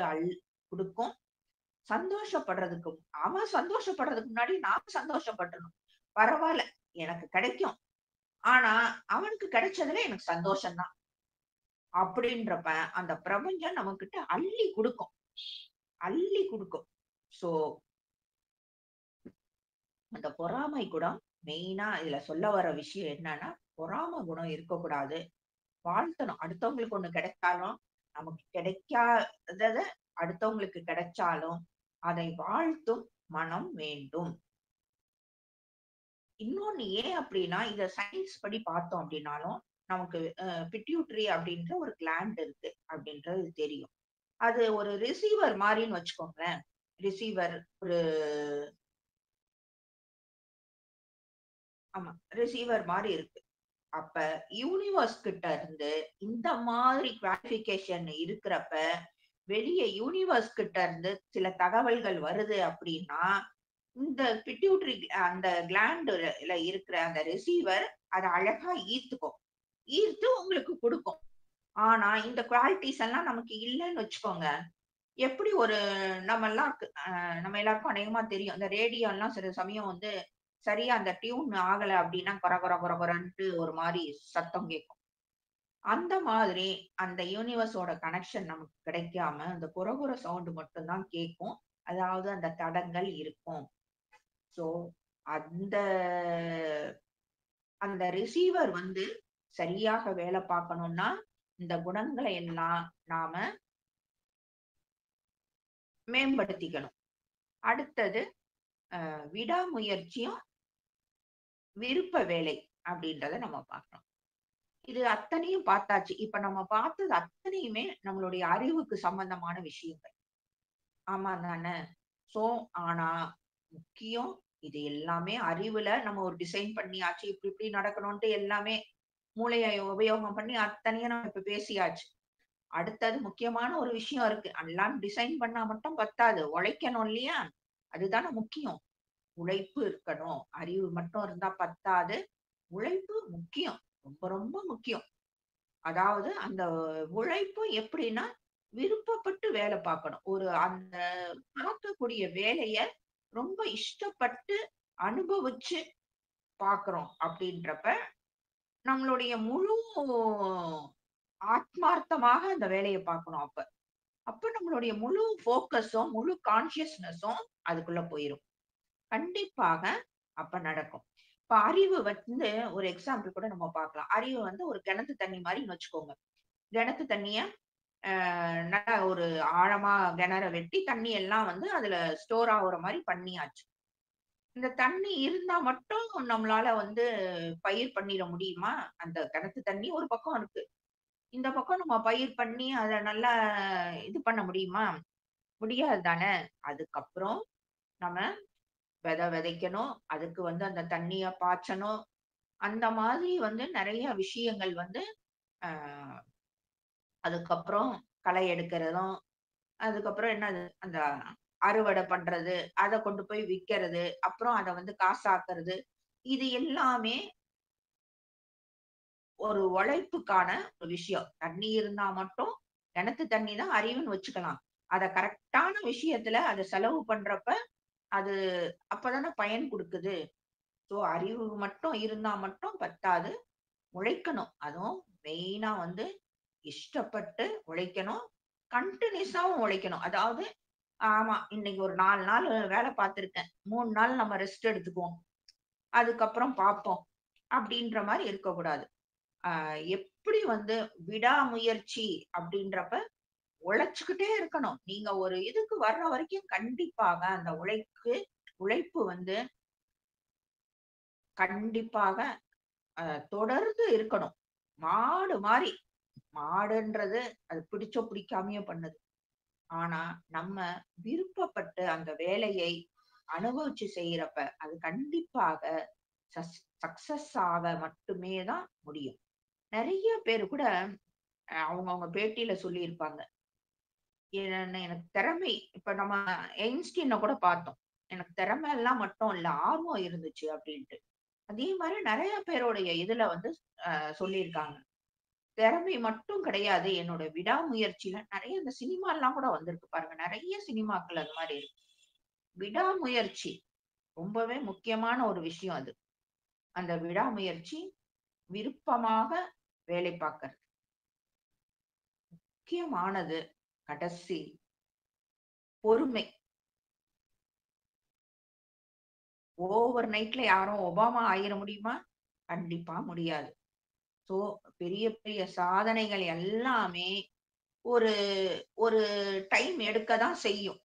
S1: குடுக்கும். சந்தோஷப்படுறதுக்கு அவன் சந்தோஷப்படுறதுக்கு முன்னாடி நாம சந்தோஷப்பட்டுறணும். பரவால்ல, எனக்கு கிடைக்கும். ஆனா, அவனுக்கு கிடைச்சதுல எனக்கு சந்தோஷம் தான். அப்படின்றப்ப, அந்த பிரபஞ்சம் நம்மகிட்ட அள்ளி குடுக்கும். அள்ளி குடுக்கும். சோ, அந்த பொறாமை குணம் மெயினா இதுல சொல்ல வர விஷயம் என்னன்னா, பொறாம குணம் இருக்கக்கூடாது. வாழ்த்தணும். அடுத்தவங்களுக்கு ஒண்ணு கிடைச்சாலும், நமக்கு கிடைக்காதத அடுத்தவங்களுக்கு கிடைச்சாலும், அதை வாழ்த்தும் மனம் வேண்டும். இன்னொன்னு ஏன் அப்டின்னா, இத சயின்ஸ் படி பார்த்தோம் அப்டின்னாலும், நமக்கு பிட்யூட்டரி அப்டின்ற ஒரு கிளாண்ட் இருக்கு அப்டின்றது தெரியும். அது ஒரு ரிசீவர் மாரின்னு வச்சுக்கோங்களேன். ரிசீவர் ஒரு ஆமா. ரிசீவர் மாரி இருக்கு. அப்ப யூனிவர்ஸ் கிட்ட இருந்து இந்த மாதிரி குவாலிஃபிகேஷன் இருக்கிறப்ப, வெளிய யூனிவர்ஸ் கிட்ட இருந்து சில தகவல்கள் வருது அப்டின்னா, இந்த பிட்யூட்டரி அந்த கிளாண்டுல இருக்கிற அந்த ரிசீவர் அத அழகா ஈர்த்துக்கும். ஈர்த்து உங்களுக்கு குடுக்கும். ஆனா, இந்த குவாலிட்டீஸ் எல்லாம் நமக்கு இல்லன்னு வச்சுக்கோங்க. எப்படி ஒரு நம்மல்லாம் நம்ம எல்லாருக்கும் அநேகமா தெரியும். இந்த ரேடியோலாம் சில சமயம் வந்து சரியா அந்த டியூன் ஆகல அப்டின்னா, கொர கொர கொர கொரன்ட்டு ஒரு மாரி சத்தம் கேட்கும். அந்த மாதிரி அந்த யூனிவர்ஸோட கனெக்ஷன் நமக்கு கிடைக்காம, அந்த குறகுற சவுண்ட் மட்டும் தான் கேட்கும். அதாவது அந்த தடங்கள் இருக்கும். ஸோ, அந்த அந்த ரிசீவர் வந்து சரியாக வேலை பார்க்கணும்னா, இந்த குணங்களை எல்லாம் நாம மேம்படுத்திக்கணும். அடுத்தது விடாமுயற்சியும், விருப்ப வேலை அப்படின்றத நம்ம பார்க்கணும். இது அத்தனையும் பார்த்தாச்சு. இப்ப நம்ம பார்த்தது அத்தனையுமே நம்மளுடைய அறிவுக்கு சம்பந்தமான விஷயங்கள். ஆமா தானே? சோ, ஆனா முக்கியம் இது எல்லாமே அறிவுல நம்ம ஒரு டிசைன் பண்ணியாச்சு. இப்படி இப்படி நடக்கணும்ன்ட்டு எல்லாமே மூளைய உபயோகம் பண்ணி அத்தனையும் நம்ம இப்ப பேசியாச்சு. அடுத்தது முக்கியமான ஒரு விஷயம் இருக்கு. எல்லாம் டிசைன் பண்ணா மட்டும் பத்தாது. உழைக்கணும் இல்லையா? அதுதானே முக்கியம். உழைப்பு இருக்கணும். அறிவு மட்டும் இருந்தா பத்தாது. உழைப்பு முக்கியம். ரொம்ப ரொம்ப முக்கியம். அதாவது அந்த உழைப்பு எப்படின்னா, விருப்பப்பட்டு வேலை பார்க்கணும். அந்த பார்க்கக்கூடிய வேலைய ரொம்ப இஷ்டப்பட்டு அனுபவிச்சு பார்க்கிறோம் அப்படின்றப்ப, நம்மளுடைய முழு ஆத்மார்த்தமாக அந்த வேலைய பார்க்கணும் அப்ப. அப்ப நம்மளுடைய முழு ஃபோக்கஸும், முழு கான்ஷியஸ்னஸும் அதுக்குள்ள போயிரும். கண்டிப்பாக அப்ப நடக்கும். இப்ப அறிவு வந்து ஒரு எக்ஸாம்பிள் கூட நம்ம பார்க்கலாம். அறிவு வந்து ஒரு கிணத்து தண்ணி மாரின்னு வச்சுக்கோங்க. கிணத்து தண்ணிய நல்லா ஒரு ஆழமா கிணற வெட்டி தண்ணி எல்லாம் வந்து அதுல ஸ்டோர் ஆகுற மாரி பண்ணியாச்சு. இந்த தண்ணி இருந்தா மட்டும் நம்மளால வந்து பயிர் பண்ணிற முடியுமா? அந்த கிணத்து தண்ணி ஒரு பக்கம் இருக்கு. இந்த பக்கம் நம்ம பயிர் பண்ணி அத நல்லா இது பண்ண முடியுமா? முடியாது தானே! அதுக்கப்புறம் நம்ம விதைக்கணும். அதுக்கு வந்து அந்த தண்ணிய பாய்ச்சணும். அந்த மாதிரி வந்து நெறைய விஷயங்கள் வந்து அ அதுக்கப்புறம் களை எடுக்கிறதும், அதுக்கப்புறம் என்னது அந்த அறுவடை பண்றது, அத கொண்டு போய் விக்கிறது, அப்புறம் அத வந்து காசாக்குறது. இது எல்லாமே ஒரு உழைப்புக்கான ஒரு விஷயம். தண்ணி இருந்தா மட்டும் கிணத்து தண்ணி தான் அறிவுன்னு வச்சுக்கலாம். அத கரெக்ட்டான விஷயத்துல அத செலவு பண்றப்ப, அது அப்பதானே பயன் குடுக்குது. ஸோ அறிவு மட்டும் இருந்தா மட்டும் பத்தாது. உழைக்கணும். அதுவும் மெயினா வந்து இஷ்டப்பட்டு உழைக்கணும். கன்டினியூஸாவும் உழைக்கணும். அதாவது ஆமா. இன்னைக்கு ஒரு 4 நாள் வேலை பார்த்திருக்கேன். 3 நாள் நம்ம ரெஸ்ட் எடுத்துக்குவோம். அதுக்கப்புறம் பார்ப்போம். அப்படின்ற மாரி இருக்கக்கூடாது. அ எப்படி வந்து விடாமுயற்சி அப்படின்றப்ப உழைச்சுக்கிட்டே இருக்கணும். நீங்க ஒரு இதுக்கு வர்ற வரைக்கும் கண்டிப்பாக அந்த உழைப்பு வந்து கண்டிப்பாக தொடர்ந்து இருக்கணும். மாடு மாரி. மாடுன்றது அது பிடிச்சோ பிடிக்காமயோ பண்ணுது. ஆனா, நம்ம விருப்பப்பட்டு அந்த வேலையை அனுபவிச்சு செய்யறப்ப, அது கண்டிப்பாக சஸ் சக்சஸ் ஆக மட்டுமே தான் முடியும். நெறைய பேரு கூட அவங்கவங்க பேட்டியில சொல்லியிருப்பாங்க. எனக்கு திறமை இப்ப நம்ம ஐன்ஸ்டீன கூட பார்த்தோம். எனக்கு திறமை எல்லாம் மட்டும் இல்ல, ஆர்வம் இருந்துச்சு அப்டின்ட்டு. அதே மாரி நெறைய பேருடைய இதுல வந்து சொல்லியிருக்காங்க. திறமை மட்டும் கிடையாது. என்னோட விடாமுயற்சியில நெறைய இந்த சினிமாலாம் கூட வந்திருக்கு பாருங்க. நெறைய சினிமாக்கள் அது மாரி இருக்கு. விடாமுயற்சி ரொம்பவே முக்கியமான ஒரு விஷயம் அது. அந்த விடாமுயற்சி, விருப்பமாக வேலை பார்க்கறது. முக்கியமானது கடைசி பொறுமை. ஓவர் நைட்ல யாரும் ஒபாமா ஆயிற முடியுமா? கண்டிப்பா முடியாது. ஸோ பெரிய பெரிய சாதனைகள் எல்லாமே ஒரு ஒரு டைம் எடுக்க தான் செய்யும்.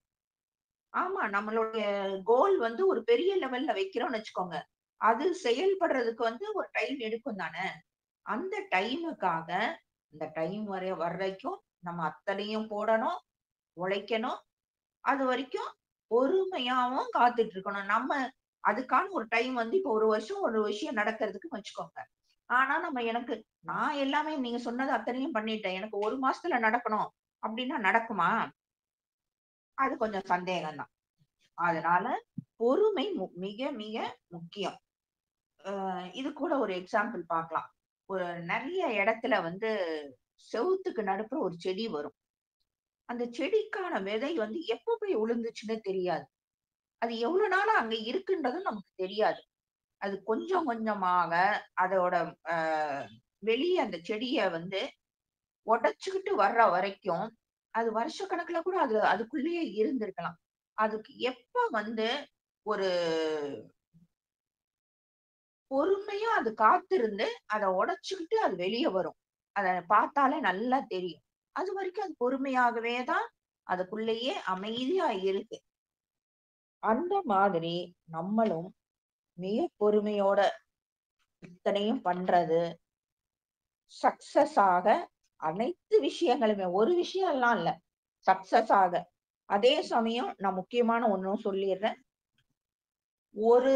S1: ஆமா. நம்மளுடைய கோல் வந்து ஒரு பெரிய லெவல்ல வைக்கிறோம்னு வச்சுக்கோங்க. அது செயல்படுறதுக்கு வந்து ஒரு டைம் எடுக்கும் தானே! அந்த டைமுக்காக, அந்த டைம் வரைக்கும் நம்ம அத்தனையும் போடணும், உழைக்கணும். அதுவரைக்கும் பொறுமையாவும் காத்துட்டு இருக்கணும். நம்ம அதுக்கான ஒரு டைம் வந்து இப்போ 1 வருஷம் ஒரு விஷயம் நடக்கிறதுக்குன்னு வச்சுக்கோங்க. ஆனா நான் எல்லாமே நீங்க சொன்னது அத்தனையும் பண்ணிட்டேன். எனக்கு 1 மாசத்துல நடக்கணும். அப்டின்னா நடக்குமா? அது கொஞ்சம் சந்தேகம் தான். அதனால பொறுமை மிக, மிக முக்கியம். இது கூட ஒரு எக்ஸாம்பிள் பார்க்கலாம். ஒரு நெறைய இடத்துல வந்து செவுத்துக்கு நடுப்புற ஒரு செடி வரும். அந்த செடிக்கான விதை வந்து எப்ப போய் விழுந்துச்சுன்னே தெரியாது. அது எவ்வளவு நாளா அங்க இருக்குன்றதும் நமக்கு தெரியாது. அது கொஞ்சம் கொஞ்சமாக அதோட அ வெளிய அந்த செடிய வந்து உடைச்சுக்கிட்டு வர்ற வரைக்கும், அது வருஷக்கணக்குல கூட அது அதுக்குள்ளேயே இருந்திருக்கலாம். அதுக்கு எப்ப வந்து ஒரு பொறுமையா அது காத்திருந்து, அத உடைச்சுக்கிட்டு அது வெளிய வரும். அத பார்த்தாலே நல்லா தெரியும். அதுவரைக்கும் அது பொறுமையாகவே தான் அதுக்குள்ளேயே அமைதியா இருக்கு. அந்த மாதிரி நம்மளும் மிக பொறுமையோட இத்தனையும் பண்றது, சக்சஸ் ஆக அனைத்து விஷயங்களுமே ஒரு விஷயம்லாம் இல்ல. சக்சஸ் ஆக. அதே சமயம் நான் முக்கியமான ஒண்ணும் சொல்லிர்றேன். ஒரு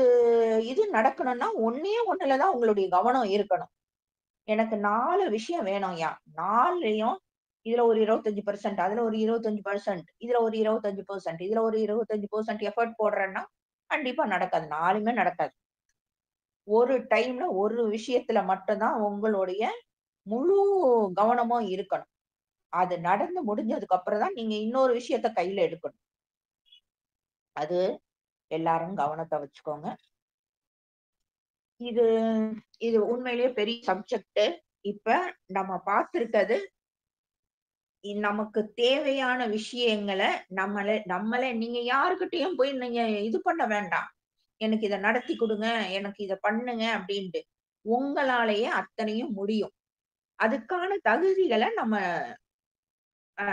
S1: இது நடக்கணும்னா, ஒண்ணே ஒண்ணுல தான் உங்களுடைய கவனம் இருக்கணும். எனக்கு 4 விஷயம் வேணும்யா. 4லயும் இதுல ஒரு 25% அதுல ஒரு 25%, இதுல ஒரு 25%, இதுல ஒரு 25% எஃபோர்ட் போடுறேன்னா, கண்டிப்பா நடக்காது. 4மே நடக்காது. ஒரு டைம்ல ஒரு விஷயத்துல மட்டும் தான் உங்களுடைய முழு கவனமும் இருக்கணும். அது நடந்து முடிஞ்சதுக்கு அப்புறம் தான் நீங்க இன்னொரு விஷயத்த கையில எடுக்கணும். அது எல்லாரும் கவனத்த வச்சுக்கோங்க. இது இது உண்மையிலேயே பெரிய சப்ஜெக்ட். இப்ப நம்ம பார்த்திருக்கிறது, நமக்கு தேவையான விஷயங்கள நம்மளே நம்மளே நீங்க யார்கிட்டயும் போய் நீங்க இது பண்ண வேண்டாம். எனக்கு இத நடத்தி குடுங்க, எனக்கு இத பண்ணுங்க அப்டின்ட்டு. உங்களாலேயே அத்தனையும் முடியும். அதுக்கான தகுதிகள நம்ம ஆ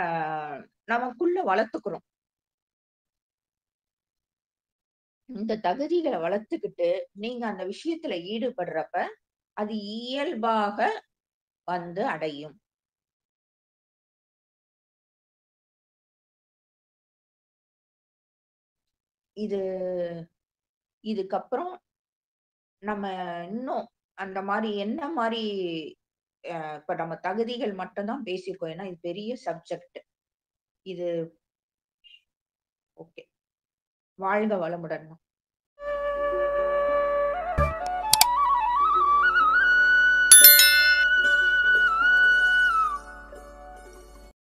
S1: நமக்குள்ள வளர்த்துக்கிறோம். இந்த தகுதிகள வளர்த்துக்கிட்டு, நீங்க அந்த விஷயத்துல ஈடுபடுறப்ப, அது இயல்பாக வந்து அடையும். இது இதுக்கப்புறம் நம்ம இன்னும் அந்த மாரி என்ன மாரி இப்ப நம்ம தகுதிகள் மட்டும் தான் பேசியிருக்கோம். ஏன்னா, இது பெரிய சப்ஜெக்ட். இது ஓகே. வாழ்க வளமுடன்.